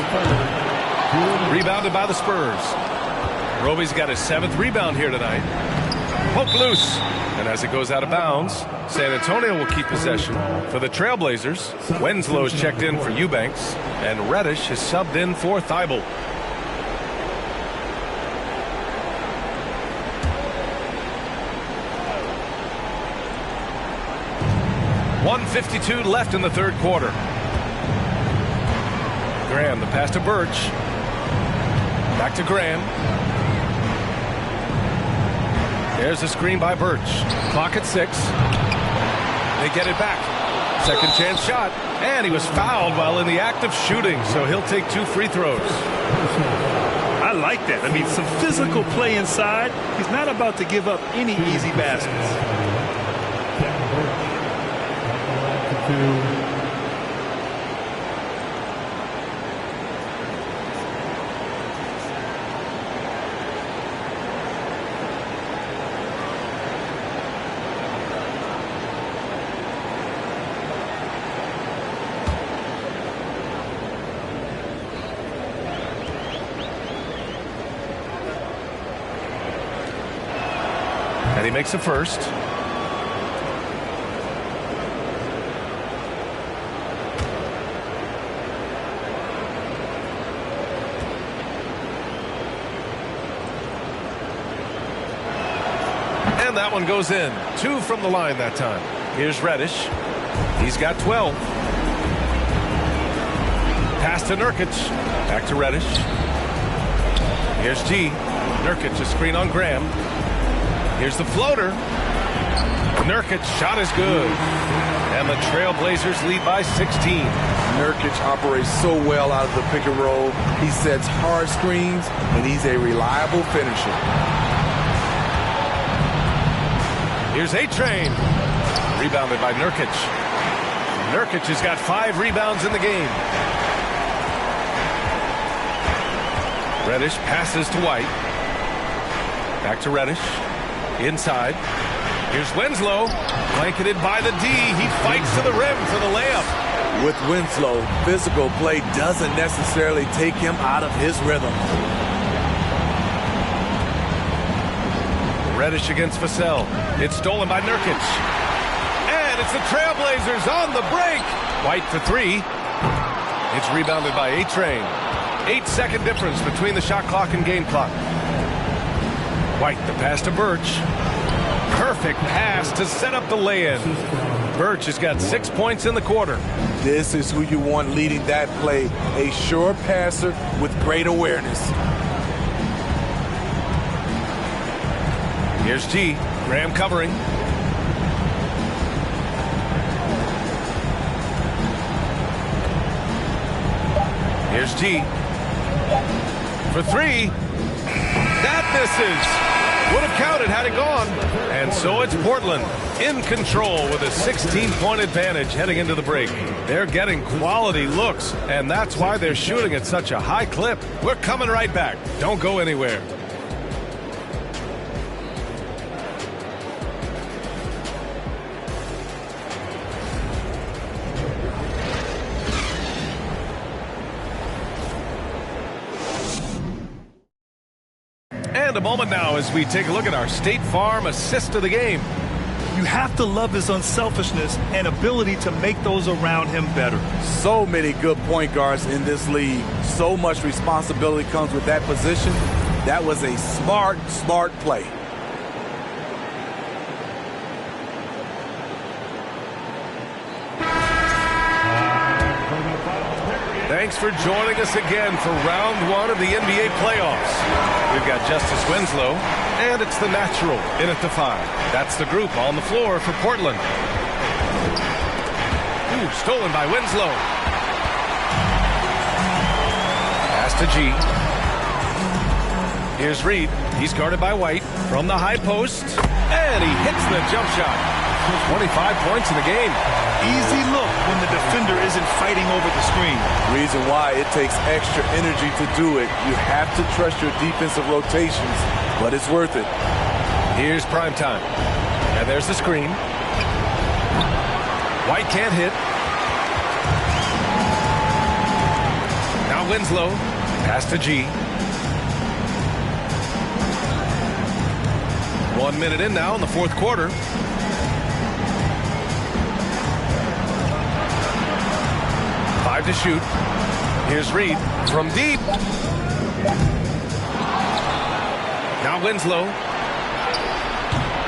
Rebounded by the Spurs. Roby's got his 7th rebound here tonight. Poke loose. And as it goes out of bounds, San Antonio will keep possession. For the Trailblazers, Wenslow's checked in for Eubanks. And Reddish is subbed in for Thibault. .152 left in the third quarter. Graham, the pass to Birch. Back to Graham. There's a screen by Birch. Clock at 6. They get it back. Second chance shot. And he was fouled while in the act of shooting, so he'll take 2 free throws. I like that. I mean, some physical play inside. He's not about to give up any easy baskets. And he makes a first. And that one goes in. 2 from the line that time. Here's Reddish. He's got 12. Pass to Nurkic. Back to Reddish. Here's G. Nurkic, a screen on Graham. Here's the floater. Nurkic shot is good. And the Trailblazers lead by 16. Nurkic operates so well out of the pick and roll. He sets hard screens, and he's a reliable finisher. Here's A-Train. Rebounded by Nurkic. Nurkic has got 5 rebounds in the game. Reddish passes to White. Back to Reddish. Inside. Here's Winslow. Blanketed by the D. He fights to the rim for the layup. With Winslow, physical play doesn't necessarily take him out of his rhythm. Reddish against Vassell. It's stolen by Nurkic. And it's the Trailblazers on the break. White for 3. It's rebounded by A-Train. 8-second difference between the shot clock and game clock. White, the pass to Birch. Perfect pass to set up the lay-in. Birch has got 6 points in the quarter. This is who you want leading that play. A sure passer with great awareness. Here's G. Graham covering. Here's G. For three. That misses. Would have counted had it gone. And so it's Portland in control with a 16-point advantage heading into the break. They're getting quality looks, and that's why they're shooting at such a high clip. We're coming right back. Don't go anywhere. And a moment now as we take a look at our State Farm assist of the game. You have to love his unselfishness and ability to make those around him better. So many good point guards in this league. So much responsibility comes with that position. That was a smart play. Thanks for joining us again for round one of the NBA playoffs. We've got Justice Winslow, and it's the natural in at the 5. That's the group on the floor for Portland. Ooh, stolen by Winslow. Pass to G. Here's Reed. He's guarded by White from the high post, and he hits the jump shot. 25 points in the game. Easy look when the defender isn't fighting over the screen. Reason why it takes extra energy to do it. You have to trust your defensive rotations, but it's worth it. Here's prime time. And there's the screen. White can't hit. Now Winslow. Pass to G. 1 minute in now in the fourth quarter. To shoot. Here's Reed from deep. Now Winslow.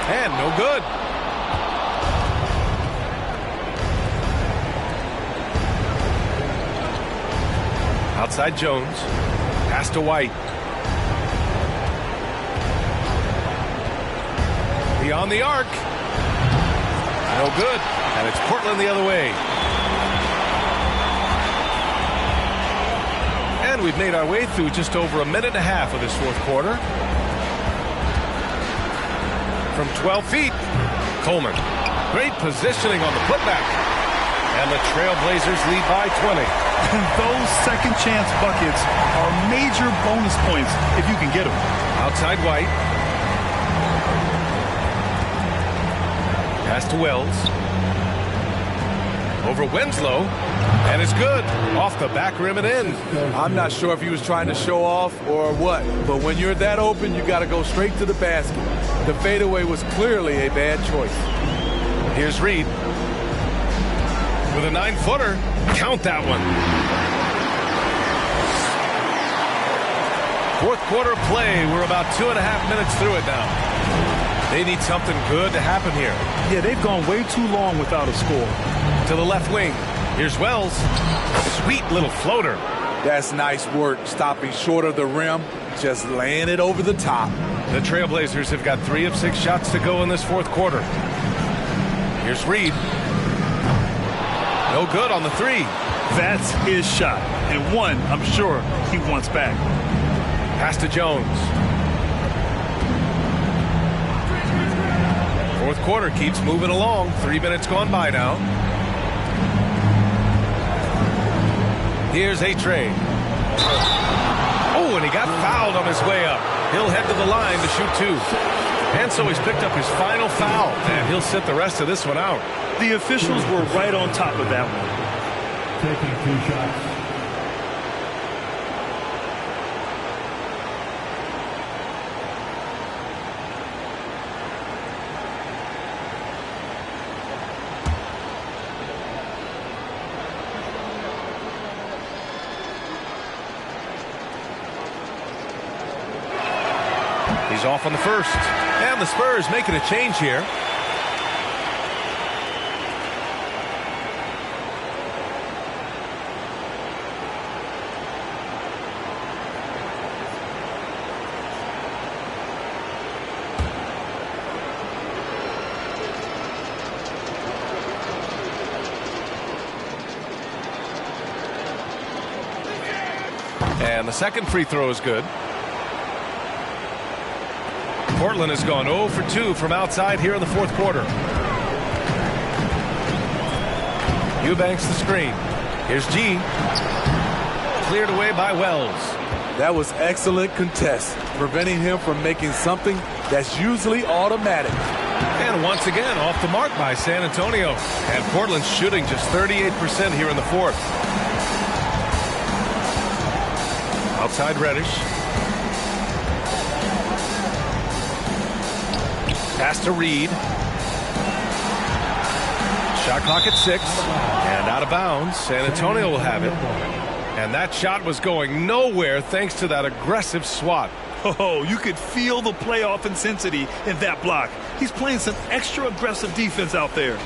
And no good. Outside Jones. Pass to White. Beyond the arc. No good. And it's Portland the other way. And we've made our way through just over a minute and a half of this fourth quarter. From 12 feet, Coleman. Great positioning on the putback. And the Trailblazers lead by 20. And those second chance buckets are major bonus points if you can get them. Outside White. Pass to Wells. Over Winslow. And it's good. Off the back rim and in. I'm not sure if he was trying to show off or what, but when you're that open, you got to go straight to the basket. The fadeaway was clearly a bad choice. Here's Reed. With a 9-footer. Count that one. Fourth quarter play. We're about 2.5 minutes through it now. They need something good to happen here. Yeah, they've gone way too long without a score. To the left wing. Here's Wells. Sweet little floater. That's nice work, stopping short of the rim, just laying it over the top. The Trailblazers have got 3 of 6 shots to go in this fourth quarter. Here's Reed. No good on the 3. That's his shot, and one I'm sure he wants back. Pass to Jones. Fourth quarter keeps moving along. 3 minutes gone by now. Here's A-Train. Oh, and he got fouled on his way up. He'll head to the line to shoot 2. And so he's picked up his final foul, and he'll sit the rest of this one out. The officials were right on top of that one. Taking 2 shots. He's off on the first. And the Spurs making a change here. And the second free throw is good. Portland has gone 0 for 2 from outside here in the fourth quarter. Eubanks the screen. Here's G. Cleared away by Wells. That was excellent contest, preventing him from making something that's usually automatic. And once again, off the mark by San Antonio. And Portland shooting just 38% here in the fourth. Outside Reddish. Pass to Reed. Shot clock at 6. And out of bounds. San Antonio will have it. And that shot was going nowhere thanks to that aggressive swat. Oh, you could feel the playoff intensity in that block. He's playing some extra aggressive defense out there.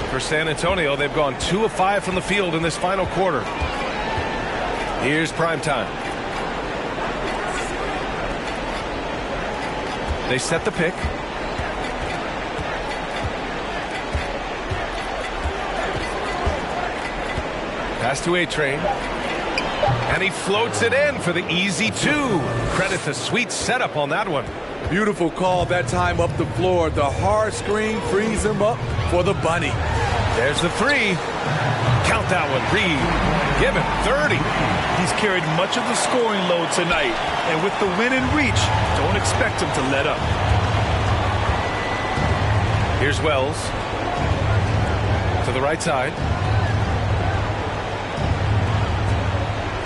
For San Antonio, they've gone 2 of 5 from the field in this final quarter. Here's Primetime. They set the pick. Pass to A-Train. And he floats it in for the easy 2. Credit the sweet setup on that one. Beautiful call that time up the floor. The hard screen frees him up for the bunny. There's the 3. Count that one, Reed. Give him 30. He's carried much of the scoring load tonight. And with the win in reach, don't expect him to let up. Here's Wells. To the right side.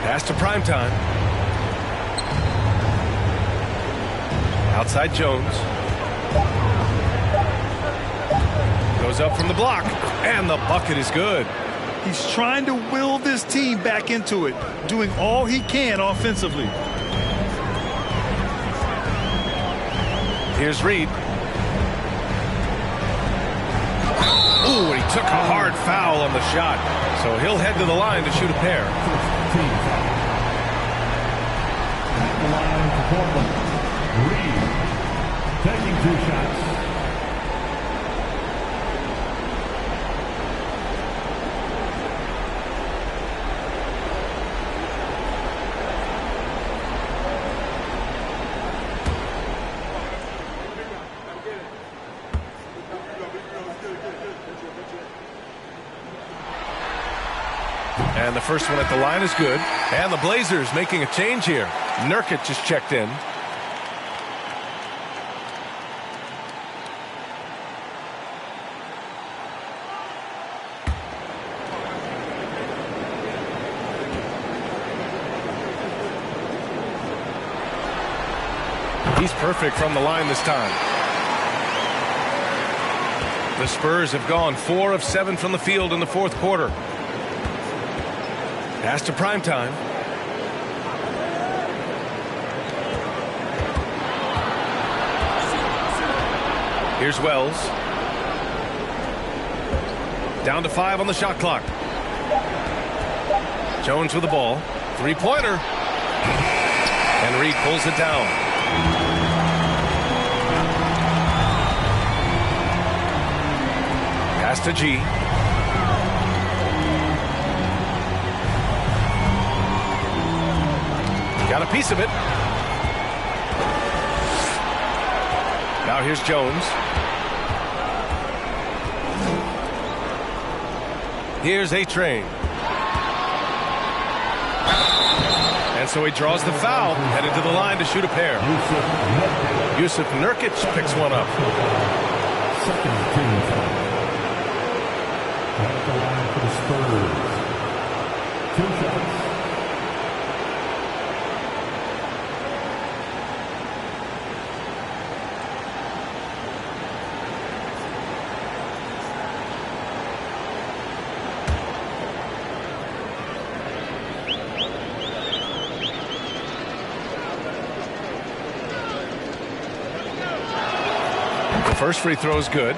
Pass to Primetime. Outside Jones. Goes up from the block. And the bucket is good. He's trying to will this team back into it, doing all he can offensively. Here's Reed. Ooh, and he took a hard foul on the shot. So he'll head to the line to shoot a pair. At the line for Portland, Reed taking 2 shots. And the first one at the line is good. And the Blazers making a change here. Nurkic just checked in. He's perfect from the line this time. The Spurs have gone 4 of 7 from the field in the fourth quarter. Pass to Primetime. Here's Wells. Down to 5 on the shot clock. Jones with the ball. 3-pointer. And Reed pulls it down. Pass to G. Got a piece of it. Now here's Jones. Here's A-Train. And so he draws the foul, headed to the line to shoot a pair. Yusuf Nurkic picks one up. Second team foul. At the line for the Spurs. 2 shots. First free throw is good.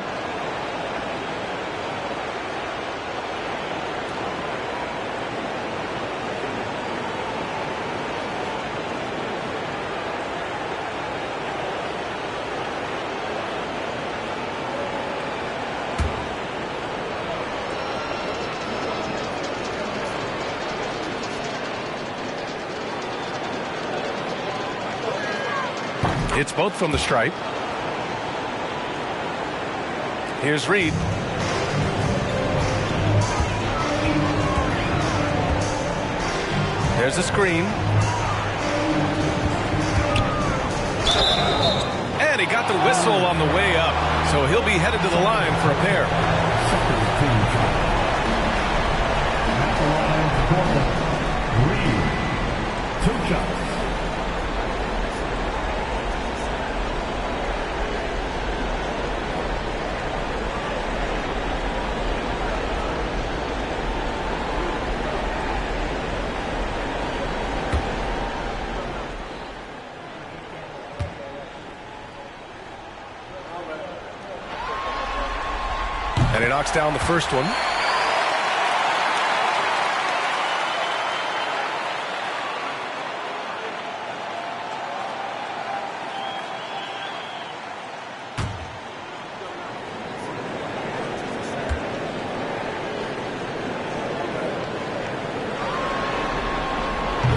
It's both from the stripe. Here's Reed. There's a screen. And he got the whistle on the way up. So he'll be headed to the line for a pair. At the line, Portland, Reed. 2 shots. And he knocks down the first one.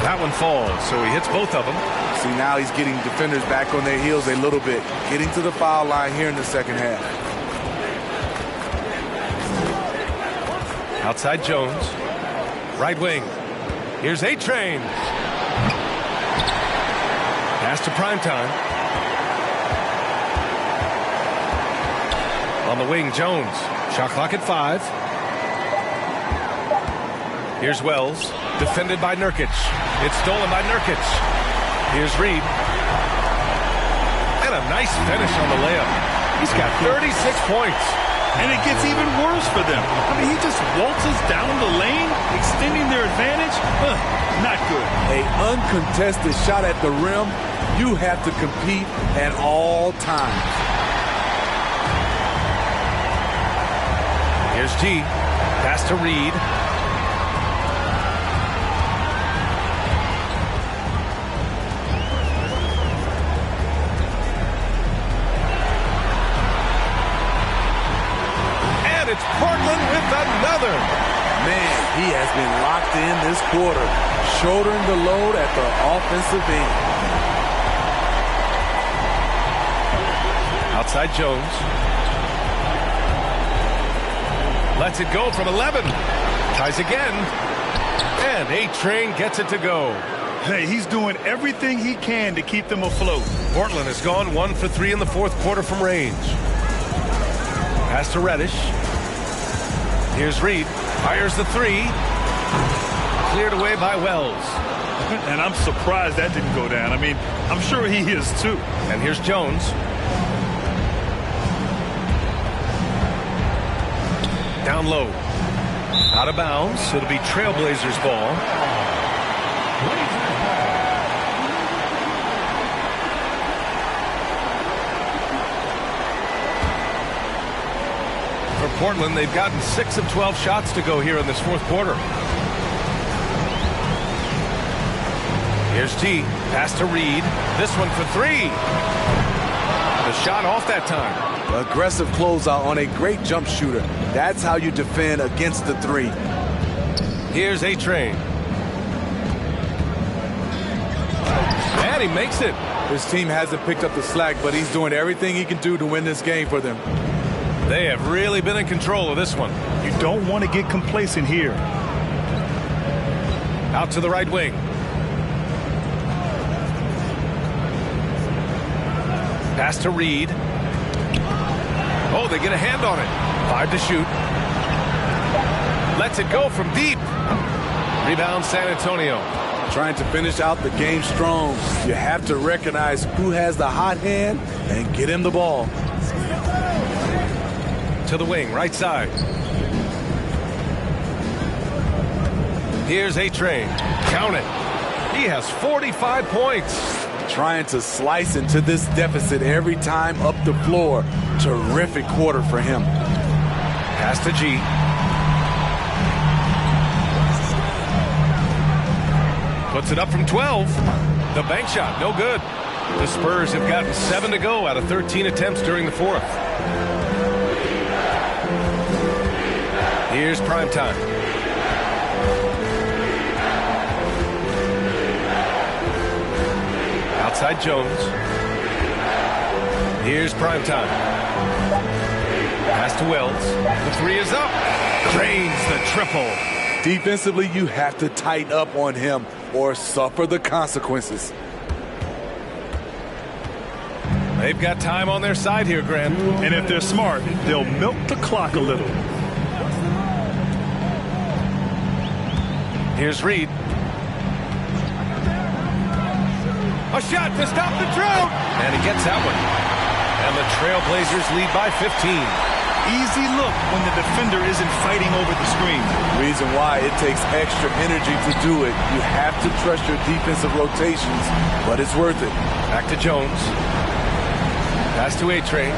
That one falls, so he hits both of them. See, now he's getting defenders back on their heels a little bit. Getting to the foul line here in the second half. Outside Jones. Right wing. Here's A-Train. Pass to Primetime. On the wing, Jones. Shot clock at 5. Here's Wells. Defended by Nurkic. It's stolen by Nurkic. Here's Reed. And a nice finish on the layup. He's got 36 points. And it gets even worse for them. I mean, he just waltzes down the lane, extending their advantage. Not good. An uncontested shot at the rim. You have to compete at all times. Here's G. Pass to Reed. It's Portland with another. Man, he has been locked in this quarter, shouldering the load at the offensive end. Outside Jones. Lets it go from 11. Tries again. And A-Train gets it to go. Hey, he's doing everything he can to keep them afloat. Portland has gone 1 for 3 in the fourth quarter from range. Pass to Reddish. Here's Reed. Fires the 3. Cleared away by Wells. And I'm surprised that didn't go down. I mean, I'm sure he is too. And here's Jones. Down low. Out of bounds. It'll be Trailblazers ball. For Portland, they've gotten 6 of 12 shots to go here in this fourth quarter. Here's T. Pass to Reed. This one for 3. The shot off that time. Aggressive closeout on a great jump shooter. That's how you defend against the 3. Here's A-Train. And he makes it. His team hasn't picked up the slack, but he's doing everything he can do to win this game for them. They have really been in control of this one. You don't want to get complacent here. Out to the right wing. Pass to Reed. Oh, they get a hand on it. 5 to shoot. Lets it go from deep. Rebound San Antonio. Trying to finish out the game strong. You have to recognize who has the hot hand and get him the ball. To the wing, right side. Here's A-Train. Count it. He has 45 points. trying to slice into this deficit every time up the floor. Terrific quarter for him. Pass to G. Puts it up from 12. The bank shot, no good. The Spurs have gotten 7 to go out of 13 attempts during the fourth. Here's prime time. Outside Jones. Here's prime time. Pass to Wells. The three is up. Drains the triple. Defensively, you have to tighten up on him or suffer the consequences. They've got time on their side here, Grant. And if they're smart, they'll milk the clock a little. Here's Reed. A shot to stop the drought. And he gets that one. And the Trailblazers lead by 15. Easy look when the defender isn't fighting over the screen. Reason why it takes extra energy to do it. You have to trust your defensive rotations, but it's worth it. Back to Jones. Pass to A-Train.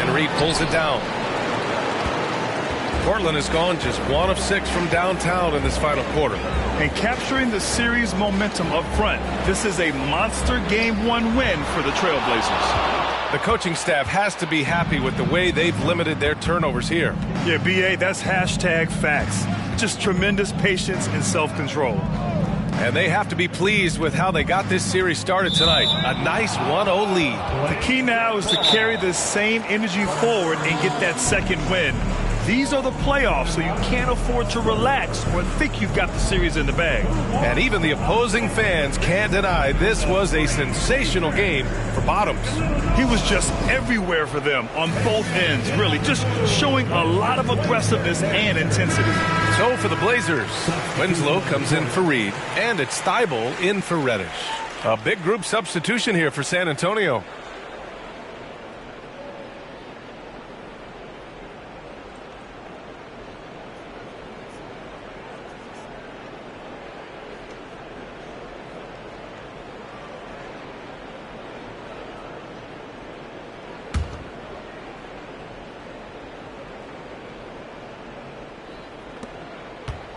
And Reed pulls it down. Portland has gone just 1 of 6 from downtown in this final quarter. And capturing the series momentum up front. This is a monster Game 1 win for the Trailblazers. The coaching staff has to be happy with the way they've limited their turnovers here. Yeah, B.A., that's hashtag facts. Just tremendous patience and self-control. And they have to be pleased with how they got this series started tonight. A nice 1-0 lead. The key now is to carry this same energy forward and get that second win. These are the playoffs, so you can't afford to relax or think you've got the series in the bag. And even the opposing fans can't deny this was a sensational game for Bottoms. He was just everywhere for them on both ends, really, just showing a lot of aggressiveness and intensity. So for the Blazers, Winslow comes in for Reed, and it's Thybulle in for Reddish. A big group substitution here for San Antonio.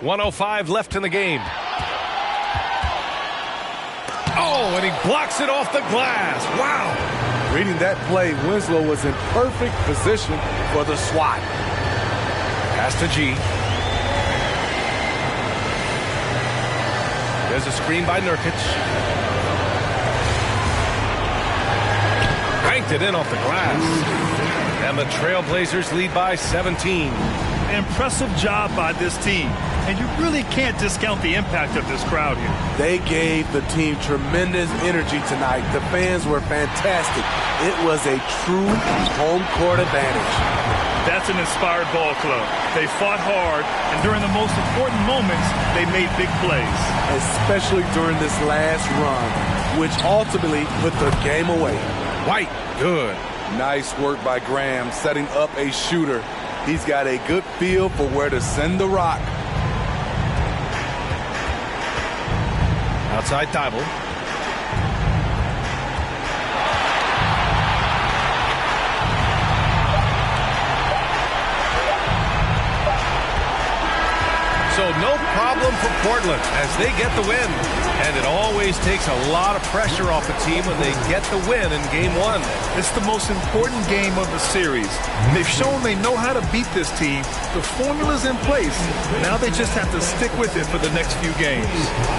.105 left in the game. Oh, and he blocks it off the glass. Wow. Reading that play, Winslow was in perfect position for the swat. Pass to G. There's a screen by Nurkic. Banked it in off the glass. And the Trailblazers lead by 17. Impressive job by this team. And you really can't discount the impact of this crowd here. They gave the team tremendous energy tonight. The fans were fantastic. It was a true home court advantage. That's an inspired ball club. They fought hard, and during the most important moments, they made big plays. Especially during this last run, which ultimately put the game away. White, good. Nice work by Graham, setting up a shooter. He's got a good feel for where to send the rock. Outside Thybulle. So no problem for Portland as they get the win. And it always takes a lot of pressure off a team when they get the win in Game 1. It's the most important game of the series. They've shown they know how to beat this team. The formula's in place. Now they just have to stick with it for the next few games.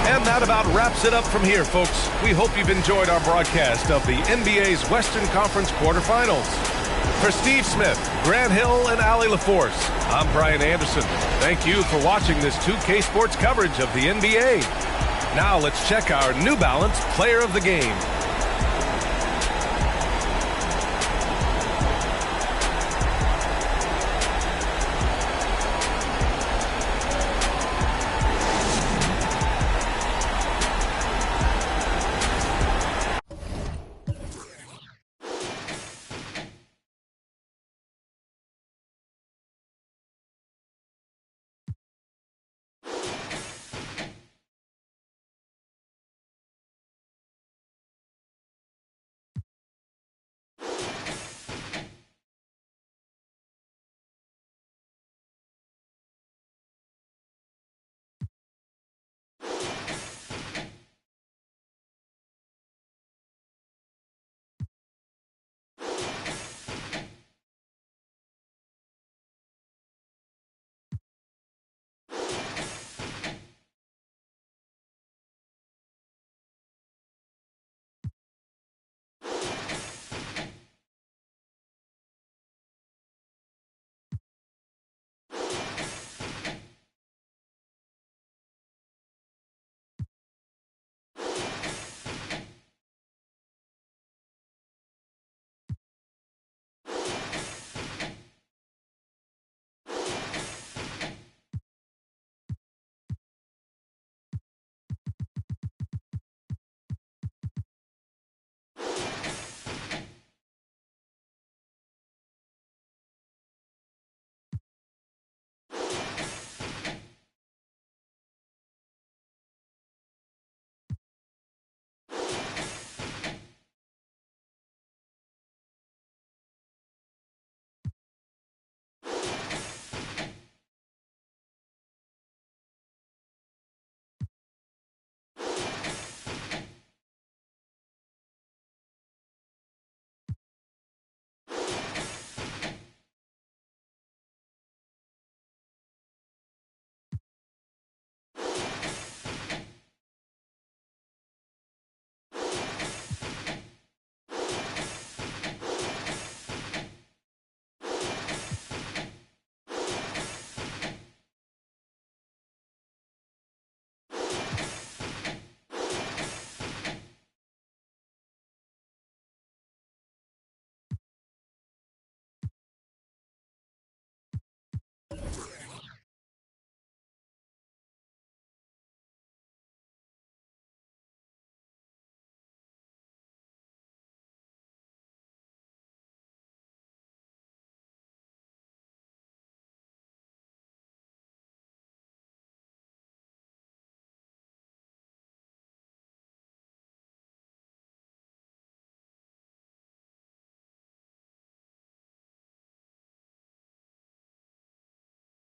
And that about wraps it up from here, folks. We hope you've enjoyed our broadcast of the NBA's Western Conference quarterfinals. For Steve Smith, Grant Hill, and Allie LaForce, I'm Brian Anderson. Thank you for watching this 2K Sports coverage of the NBA. Now let's check our New Balance Player of the Game.